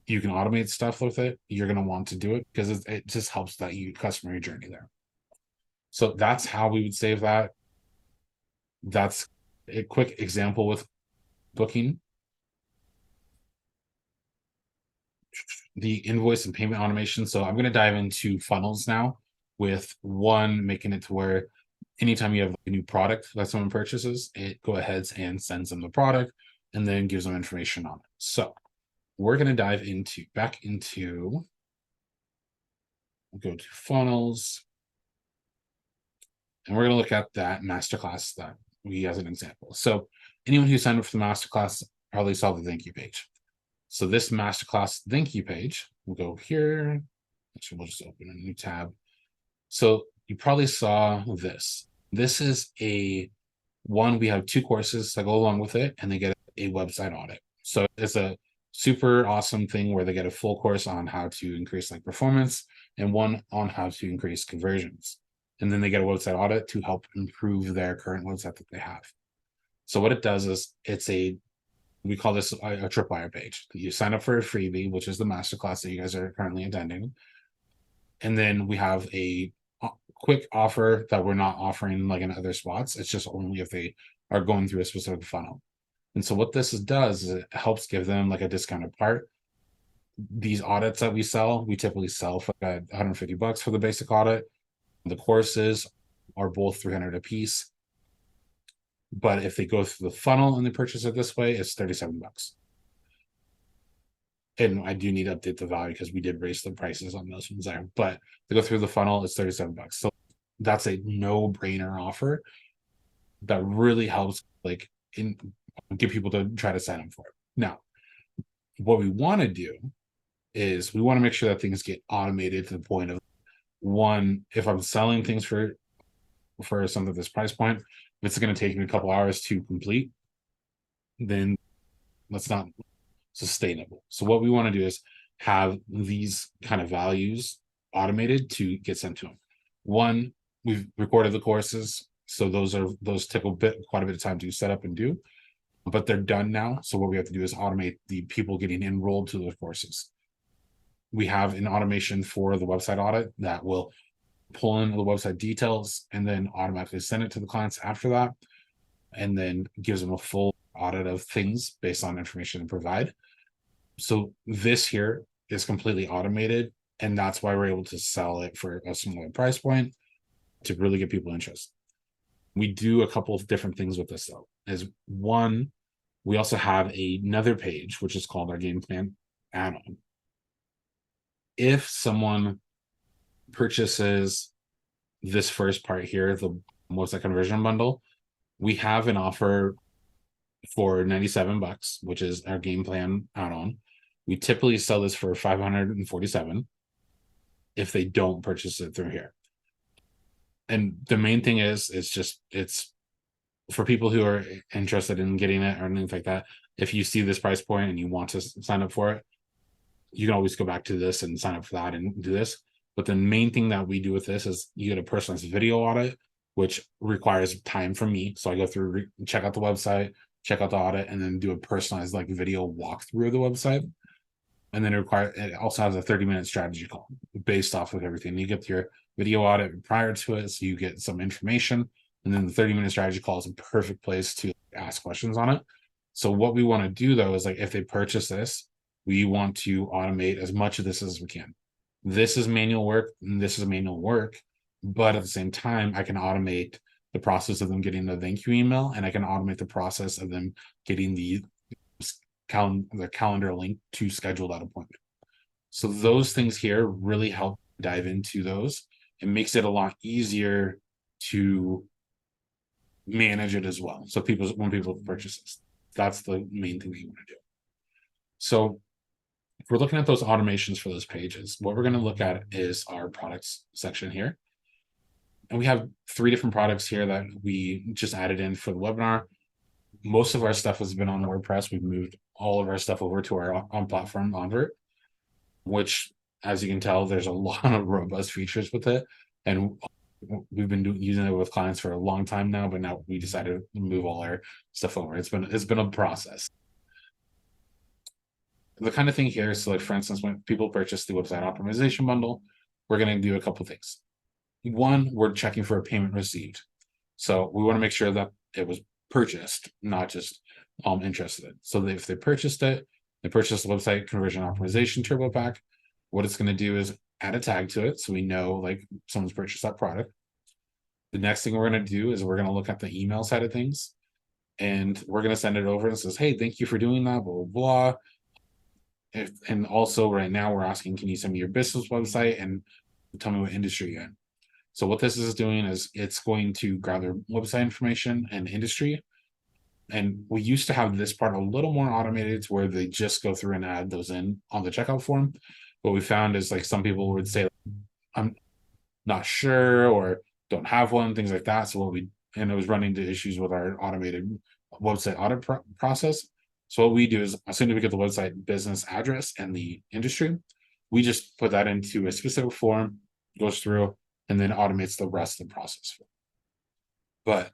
you can automate stuff with it, you're going to want to do it, because it just helps that customer journey there. So that's how we would save that. That's a quick example with booking. The invoice and payment automation. So I'm going to dive into funnels now, with one making it to where anytime you have a new product that someone purchases, it go ahead and sends them the product and then gives them information on it. So we're going to dive back into, go to funnels, and we're going to look at that masterclass that we as an example. So anyone who signed up for the masterclass probably saw the thank you page. So this masterclass thank you page, we'll go here. Actually, we'll just open a new tab. So you probably saw this. This is we have 2 courses that go along with it, and they get a website audit. So it's a super awesome thing where they get a full course on how to increase like performance, and one on how to increase conversions. And then they get a website audit to help improve their current website that they have. So what it does is we call this a tripwire page. You sign up for a freebie, which is the masterclass that you guys are currently attending. And then we have a quick offer that we're not offering like in other spots. It's just only if they are going through a specific funnel. And so what this does is it helps give them like a discounted part. These audits that we sell, we typically sell for like $150 for the basic audit. The courses are both $300 a piece. But if they go through the funnel and they purchase it this way, it's $37. And I do need to update the value because we did raise the prices on those ones there. But to go through the funnel, it's $37. So that's a no-brainer offer that really helps like get people to try to sign up for it. Now, what we want to do is we want to make sure that things get automated to the point of, one, if I'm selling things for something at this price point, if it's going to take me a couple hours to complete, then that's not sustainable. So what we want to do is have these kind of values automated to get sent to them. One, we've recorded the courses, so those take quite a bit of time to set up and do, but they're done now. So what we have to do is automate the people getting enrolled to those courses. We have an automation for the website audit that will pull in the website details and then automatically send it to the clients after that, and then gives them a full audit of things based on information they provide. So this here is completely automated, and that's why we're able to sell it for a smaller price point to really get people interested. We do a couple of different things with this though. As one, we also have another page which is called our game plan add-on. If someone purchases this first part here, the website conversion bundle, we have an offer for $97, which is our game plan add-on. We typically sell this for $547 if they don't purchase it through here. And the main thing is, it's for people who are interested in getting it or anything like that. If you see this price point and you want to sign up for it, you can always go back to this and sign up for that and do this. But the main thing that we do with this is you get a personalized video audit, which requires time from me. So I go through, check out the website, check out the audit, and then do a personalized like video walkthrough of the website. And then it also has a 30-minute strategy call based off of everything. You get your video audit prior to it, so you get some information. And then the 30-minute strategy call is a perfect place to ask questions on it. So what we want to do though is like if they purchase this, we want to automate as much of this as we can. This is manual work, and this is manual work, but at the same time, I can automate the process of them getting the thank you email, and I can automate the process of them getting the calendar link to schedule that appointment. So those things here really help dive into those. It makes it a lot easier to manage it as well. So when people purchase this, that's the main thing that you want to do. So if we're looking at those automations for those pages, what we're going to look at is our products section here. And we have 3 different products here that we just added in for the webinar. Most of our stuff has been on WordPress. We've moved all of our stuff over to our on-platform Onvert, which, as you can tell, there's a lot of robust features with it. And we've been using it with clients for a long time now, but now we decided to move all our stuff over. It's been a process. The kind of thing here is, so like, for instance, when people purchase the website optimization bundle, we're going to do a couple things. One, we're checking for a payment received. So we want to make sure that it was purchased, not just interested in. So if they purchased it, they purchased the website conversion optimization turbo pack, what it's going to do is add a tag to it so we know like someone's purchased that product. The next thing we're going to do is we're going to look at the email side of things, and we're going to send it over and says, hey, thank you for doing that, blah, blah, blah. And also right now we're asking, can you send me your business website and tell me what industry you're in? So what this is doing is it's going to gather website information and industry. And we used to have this part a little more automated to where they just go through and add those in on the checkout form. What we found is like some people would say, I'm not sure or don't have one, things like that. So and it was running into issues with our automated website audit process. So what we do is as soon as we get the website business address and the industry, we just put that into a specific form, goes through, and then automates the rest of the process. But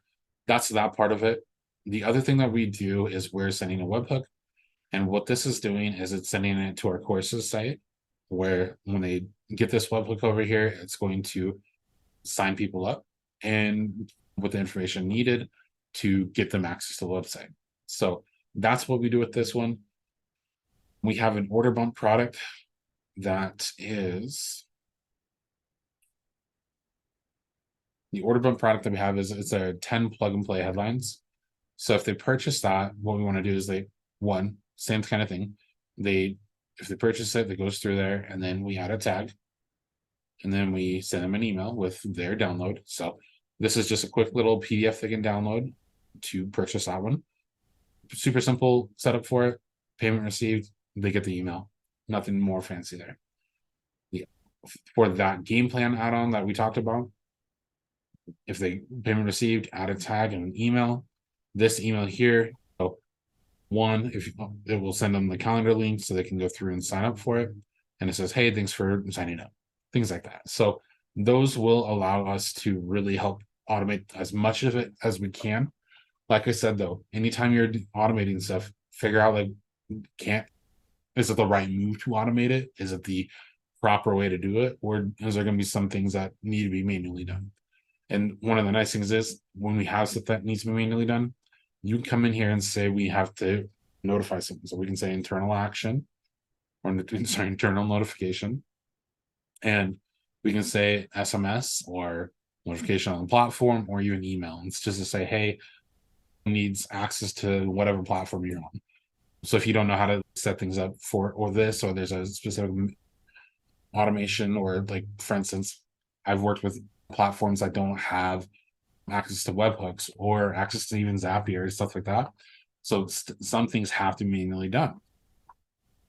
that's that part of it. The other thing that we do is we're sending a webhook. And what this is doing is it's sending it to our courses site, where when they get this webhook over here, it's going to sign people up and with the information needed to get them access to the website. So that's what we do with this one. We have an order bump product that is the order bump product that we have is it's a 10 plug and play headlines. So if they purchase that, what we want to do is same kind of thing. If they purchase it, it goes through there, and then we add a tag, and then we send them an email with their download. So this is just a quick little PDF they can download to purchase that one. Super simple setup for it. Payment received, they get the email. Nothing more fancy there. For that game plan add-on that we talked about, if they payment received, add a tag and an email. This email here, it will send them the calendar link so they can go through and sign up for it. And it says, hey, thanks for signing up, things like that. So those will allow us to really help automate as much of it as we can. Like I said, though, anytime you're automating stuff, figure out is it the right move to automate it? Is it the proper way to do it? Or is there going to be some things that need to be manually done? And one of the nice things is when we have stuff that needs to be manually done, you can come in here and say we have to notify something. So we can say internal action or sorry, internal notification. And we can say SMS or notification on the platform or even email. It's just to say, hey, needs access to whatever platform you're on. So if you don't know how to set things up for or this, or there's a specific automation, or like for instance, I've worked with platforms that don't have access to webhooks or access to even Zapier and stuff like that. So some things have to be manually done.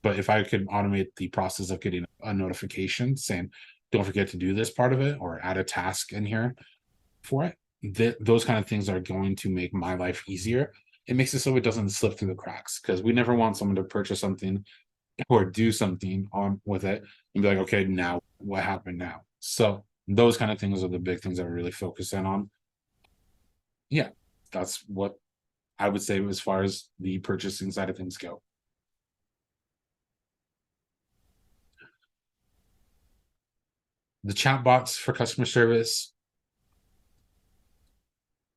But if I could automate the process of getting a notification saying, don't forget to do this part of it, or add a task in here for it, those kind of things are going to make my life easier. It makes it so it doesn't slip through the cracks, because we never want someone to purchase something or do something on with it and be like, okay, now what happened now? So those kind of things are the big things that we really focus in on. Yeah, that's what I would say as far as the purchasing side of things go. The chat bots for customer service,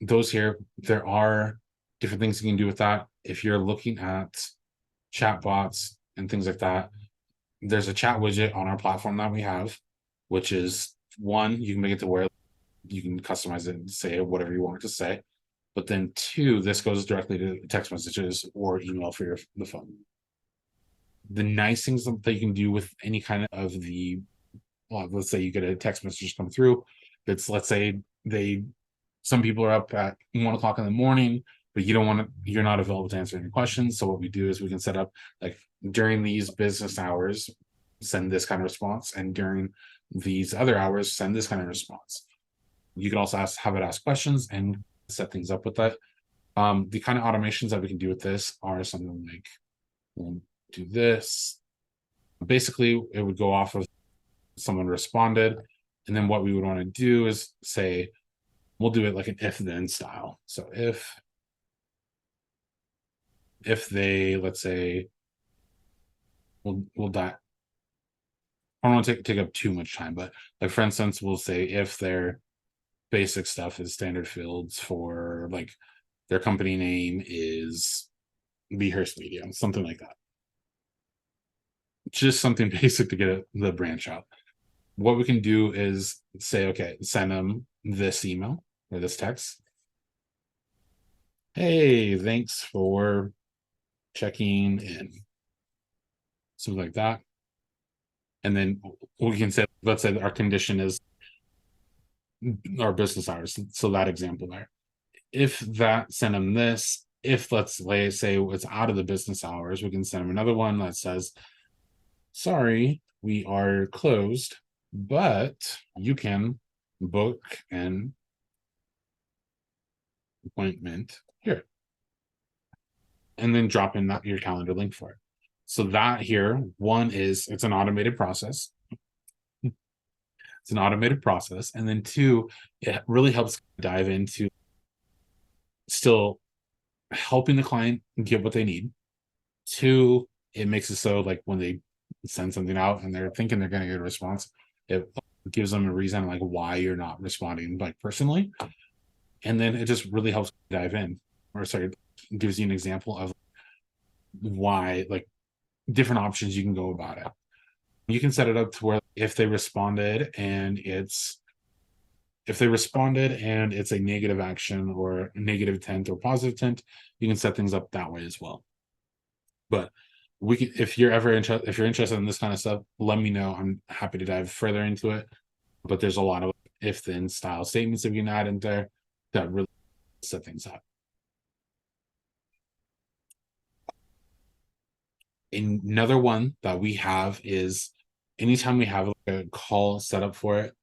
those here, there are different things you can do with that. If you're looking at chat bots and things like that, there's a chat widget on our platform that we have, which is one, you can make it to where you can customize it and say whatever you want it to say. But then two, this goes directly to text messages or email for the phone. The nice things that you can do with any kind of the, well, let's say you get a text message come through. It's, let's say some people are up at 1 o'clock in the morning, but you're not available to answer any questions. So what we do is we can set up, like, during these business hours, send this kind of response, and during these other hours, send this kind of response. You can also have it ask questions and set things up with that. The kind of automations that we can do with this are something like, we'll do this. Basically, it would go off of someone responded, and then what we would want to do is say, we'll do it like an if then style. So if they, let's say, we'll that, I don't want to take up too much time, but like for instance, we'll say if their basic stuff is standard fields for, like, their company name is Behurst Media, something like that. Just something basic to get the branch out. What we can do is say, okay, send them this email or this text. Hey, thanks for checking in. Something like that. And then we can say, let's say our condition is our business hours. So that example there. If that, send them this. If, let's say it's out of the business hours, we can send them another one that says, sorry, we are closed, but you can book an appointment here. And then drop in your calendar link for it. So that here, one is, it's an automated process. It's an automated process. And then two, it really helps dive into still helping the client get what they need. Two, it makes it so, like, when they send something out and they're thinking they're going to get a response, it gives them a reason, like, why you're not responding, like, personally. And then it just really helps dive in, or sorry, gives you an example of why, like, different options you can go about it. You can set it up to where if they responded and it's a negative action or a negative tent or positive tent, you can set things up that way as well. But we can, if you're interested in this kind of stuff, let me know. I'm happy to dive further into it. But there's a lot of if then style statements that you can add in there that really set things up. Another one that we have is, anytime we have a call set up for it,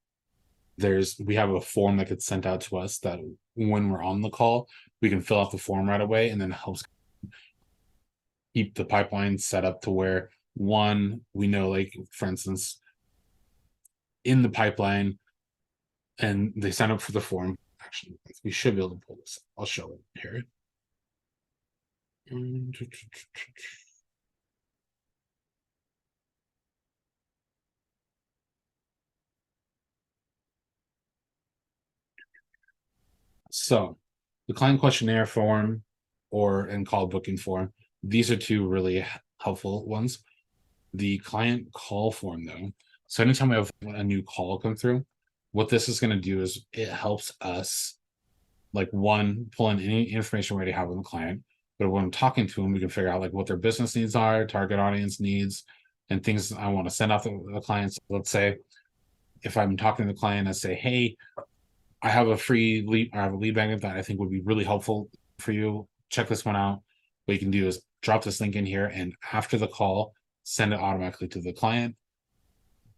we have a form that gets sent out to us that when we're on the call, we can fill out the form right away, and then it helps keep the pipeline set up to where, one, we know, like, for instance, in the pipeline, and they sign up for the form. Actually, we should be able to pull this. I'll show it here. So the client questionnaire form, or in call booking form. These are two really helpful ones. The client call form, though, so anytime we have a new call come through, what this is going to do is it helps us, like, one, pull in any information we already have on the client. But when I'm talking to them, we can figure out like what their business needs are, target audience needs, and things I want to send out to the clients. Let's say if I'm talking to the client, I say, hey, I have a free lead, I have a lead magnet that I think would be really helpful for you. Check this one out. What you can do is drop this link in here, and after the call, send it automatically to the client.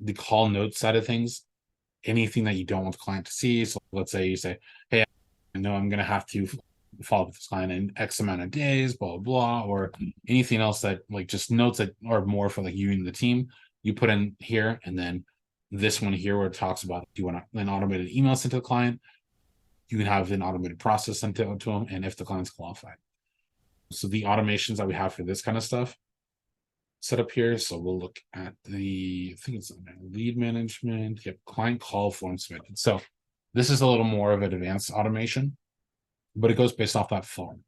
The call notes side of things, anything that you don't want the client to see. So let's say you say, hey, I know I'm going to have to follow up with this client in X amount of days, blah, blah, blah, or anything else that like just notes that are more for like you and the team, you put in here. And then this one here where it talks about, do you want an automated email sent to the client? You can have an automated process sent to them, and if the client's qualified. So the automations that we have for this kind of stuff set up here. So we'll look at I think it's lead management. Yep, client call form submitted. So this is a little more of an advanced automation, but it goes based off that form.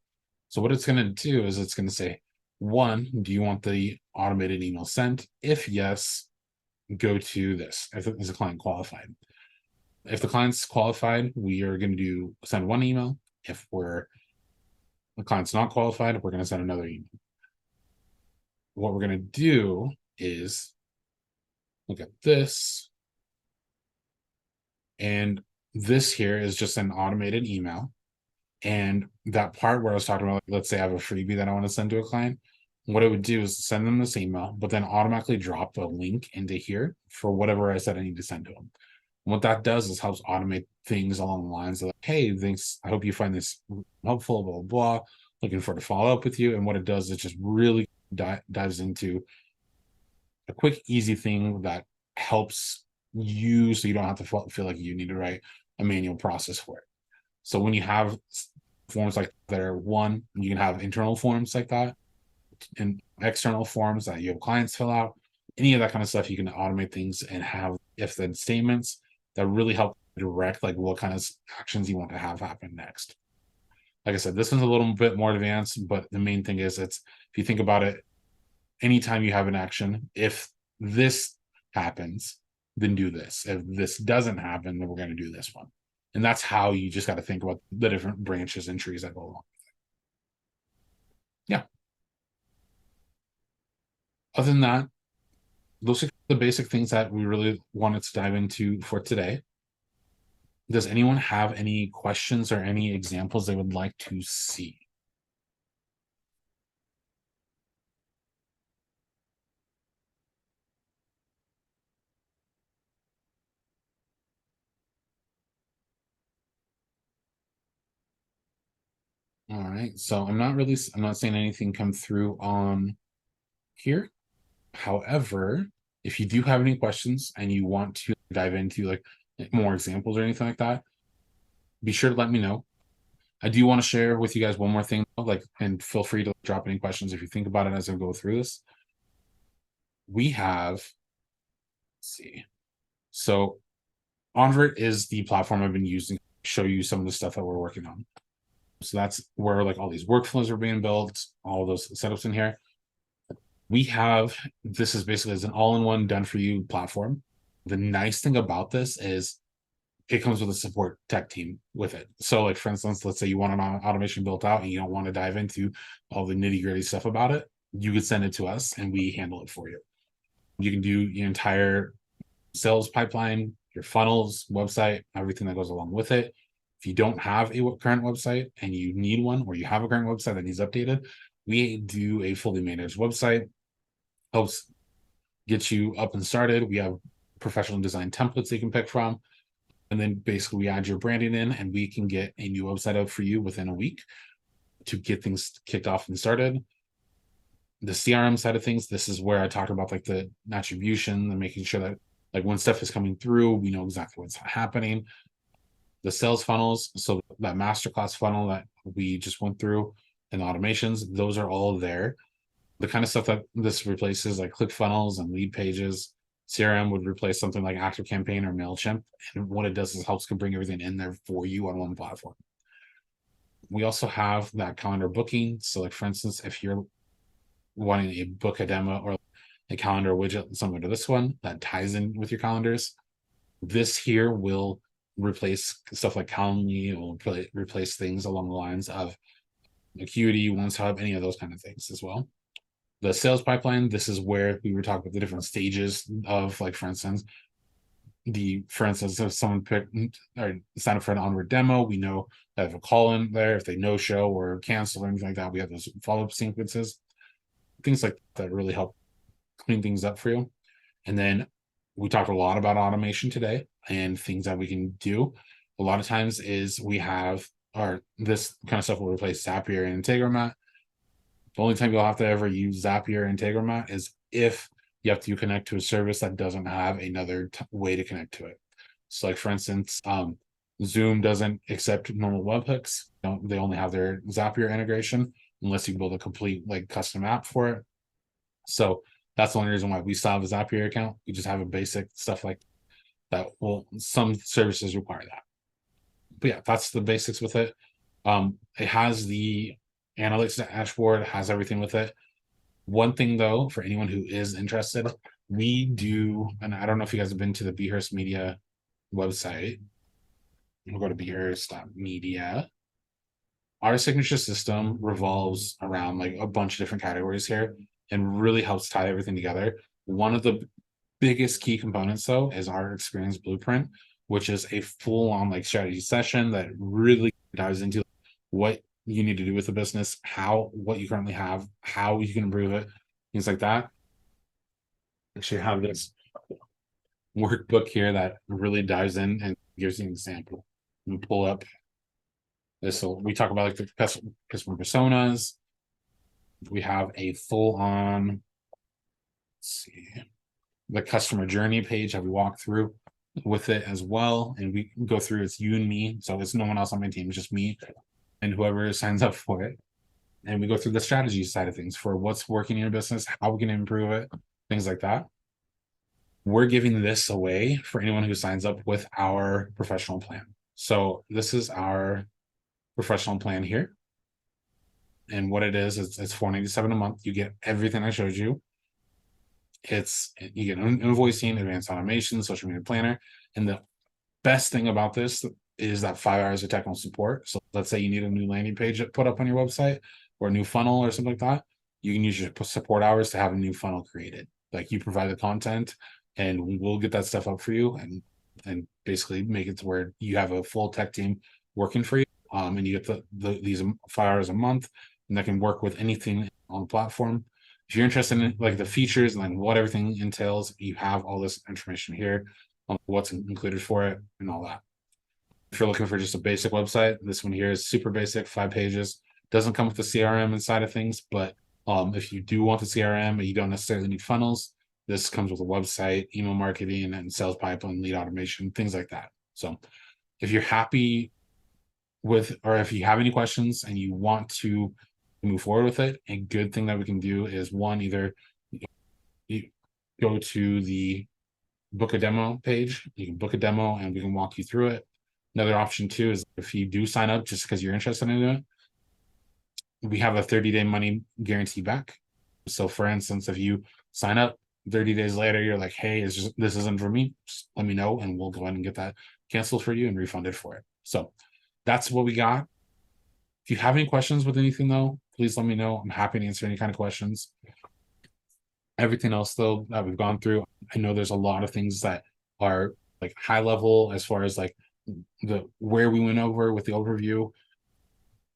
So what it's going to do is it's going to say, one, do you want the automated email sent? If yes, go to this. If is the client qualified? If the client's qualified, we are going to send one email. If the client's not qualified, we're going to send another email. What we're going to do is look at this. And this here is just an automated email. And that part where I was talking about, like, let's say I have a freebie that I want to send to a client, what I would do is send them this email, but then automatically drop a link into here for whatever I said I need to send to them. And what that does is helps automate things along the lines of like, hey, thanks, I hope you find this helpful, blah, blah, blah. Looking forward to follow up with you. And what it does is just really dives into a quick, easy thing that helps you so you don't have to feel like you need to write a manual process for it. So when you have forms like that are one, you can have internal forms like that and external forms that you have clients fill out, any of that kind of stuff. You can automate things and have if then statements that really help direct like what kind of actions you want to have happen next. Like I said, this one's a little bit more advanced, but the main thing is if you think about it, anytime you have an action, if this happens, then do this. If this doesn't happen, then we're going to do this one. And that's how you just got to think about the different branches and trees that go along with it. Yeah. Other than that, those are the basic things that we really wanted to dive into for today. Does anyone have any questions or any examples they would like to see? All right. So I'm not seeing anything come through on here. However, if you do have any questions and you want to dive into like more examples or anything like that, be sure to let me know. I do want to share with you guys one more thing, like, and feel free to drop any questions if you think about it as I go through this. We have, let's see. So Onvert is the platform I've been using to show you some of the stuff that we're working on. So that's where like all these workflows are being built, all those setups in here. This is basically as an all-in-one done for you platform. The nice thing about this is it comes with a support tech team with it. So like, for instance, let's say you want an automation built out and you don't want to dive into all the nitty-gritty stuff about it, you could send it to us and we handle it for you. You can do your entire sales pipeline, your funnels, website, everything that goes along with it. If you don't have a current website and you need one, or you have a current website that needs updated, we do a fully managed website. Helps get you up and started. We have professional design templates you can pick from. And then basically we add your branding in and we can get a new website up for you within a week to get things kicked off and started. The CRM side of things, this is where I talked about like the attribution and making sure that like when stuff is coming through, we know exactly what's happening. The sales funnels, so that masterclass funnel that we just went through and automations, those are all there. The kind of stuff that this replaces, like ClickFunnels and lead pages, CRM would replace something like ActiveCampaign or MailChimp. And what it does is helps to bring everything in there for you on one platform. We also have that calendar booking. So like, for instance, if you're wanting to book a demo or a calendar widget similar to this one that ties in with your calendars, this here will replace stuff like Calendly. It will replace things along the lines of Acuity, One's Hub, any of those kind of things as well. The sales pipeline, this is where we were talking about the different stages of, like, for instance, if someone picked or sign up for an onward demo, we know that if a call in there, if they no show or cancel or anything like that, we have those follow-up sequences, things like that really help clean things up for you. And then we talked a lot about automation today and things that we can do. A lot of times is we have this kind of stuff will replace Zapier and Integromat. The only time you'll have to ever use Zapier and Integromat is if you have to connect to a service that doesn't have another way to connect to it. So like, for instance, Zoom doesn't accept normal webhooks. They only have their Zapier integration unless you build a complete like custom app for it. So that's the only reason why we still have a Zapier account. We just have a basic stuff like that. Well, some services require that. But yeah, that's the basics with it. It has the analytics dashboard, it has everything with it. One thing though, for anyone who is interested, we do, and I don't know if you guys have been to the Behurst Media website. We'll go to behurst.media. Our signature system revolves around like a bunch of different categories here and really helps tie everything together. One of the biggest key components though is our experience blueprint, which is a full-on like strategy session that really dives into what you need to do with the business, what you currently have, how you can improve it, things like that. Actually, I have this workbook here that really dives in and gives you an example. We pull up this. So we talk about like the customer personas. We have a full-on, let's see, the customer journey page that we walk through with it as well. And we go through, it's you and me. So it's no one else on my team, it's just me and whoever signs up for it. And we go through the strategy side of things for what's working in your business, how we can improve it, things like that. We're giving this away for anyone who signs up with our professional plan. So this is our professional plan here. And what it is, it's $497 a month. You get everything I showed you. You get invoicing, advanced automation, social media planner. And the best thing about this is that 5 hours of technical support. So let's say you need a new landing page put up on your website or a new funnel or something like that. You can use your support hours to have a new funnel created. Like, you provide the content and we'll get that stuff up for you and basically make it to where you have a full tech team working for you. And you get these 5 hours a month, and that can work with anything on the platform. If you're interested in like the features and like what everything entails, you have all this information here on what's included for it and all that. If you're looking for just a basic website, this one here is super basic, 5 pages. Doesn't come with the CRM inside of things, but if you do want the CRM and you don't necessarily need funnels, this comes with a website, email marketing, and sales pipeline, lead automation, things like that. So if you're happy with, or if you have any questions and you want to move forward with it, a good thing that we can do is one, either you go to the book a demo page, you can book a demo and we can walk you through it. Another option too is if you do sign up just because you're interested in it, we have a 30-day money guarantee back. So for instance, if you sign up 30 days later, you're like, hey, this isn't for me, just let me know and we'll go ahead and get that canceled for you and refunded for it. So that's what we got. If you have any questions with anything though, please let me know. I'm happy to answer any kind of questions. Everything else though that we've gone through, I know there's a lot of things that are like high level as far as like where we went over with the overview.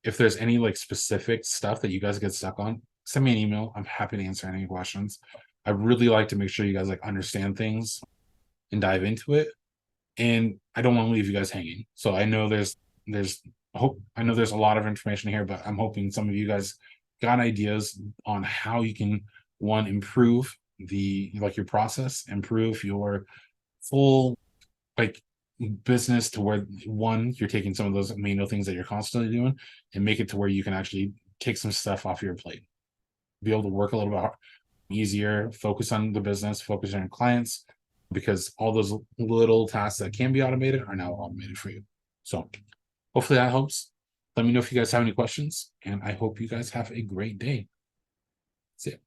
If there's any like specific stuff that you guys get stuck on, send me an email. I'm happy to answer any questions. I really like to make sure you guys like understand things and dive into it. And I don't want to leave you guys hanging. So I know there's a lot of information here, but I'm hoping some of you guys got ideas on how you can, one, improve your process, improve your full like business to where, one, you're taking some of those manual things that you're constantly doing and make it to where you can actually take some stuff off your plate, be able to work a little bit easier, focus on the business, focus on clients, because all those little tasks that can be automated are now automated for you. So hopefully that helps. Let me know if you guys have any questions, and I hope you guys have a great day. That's it.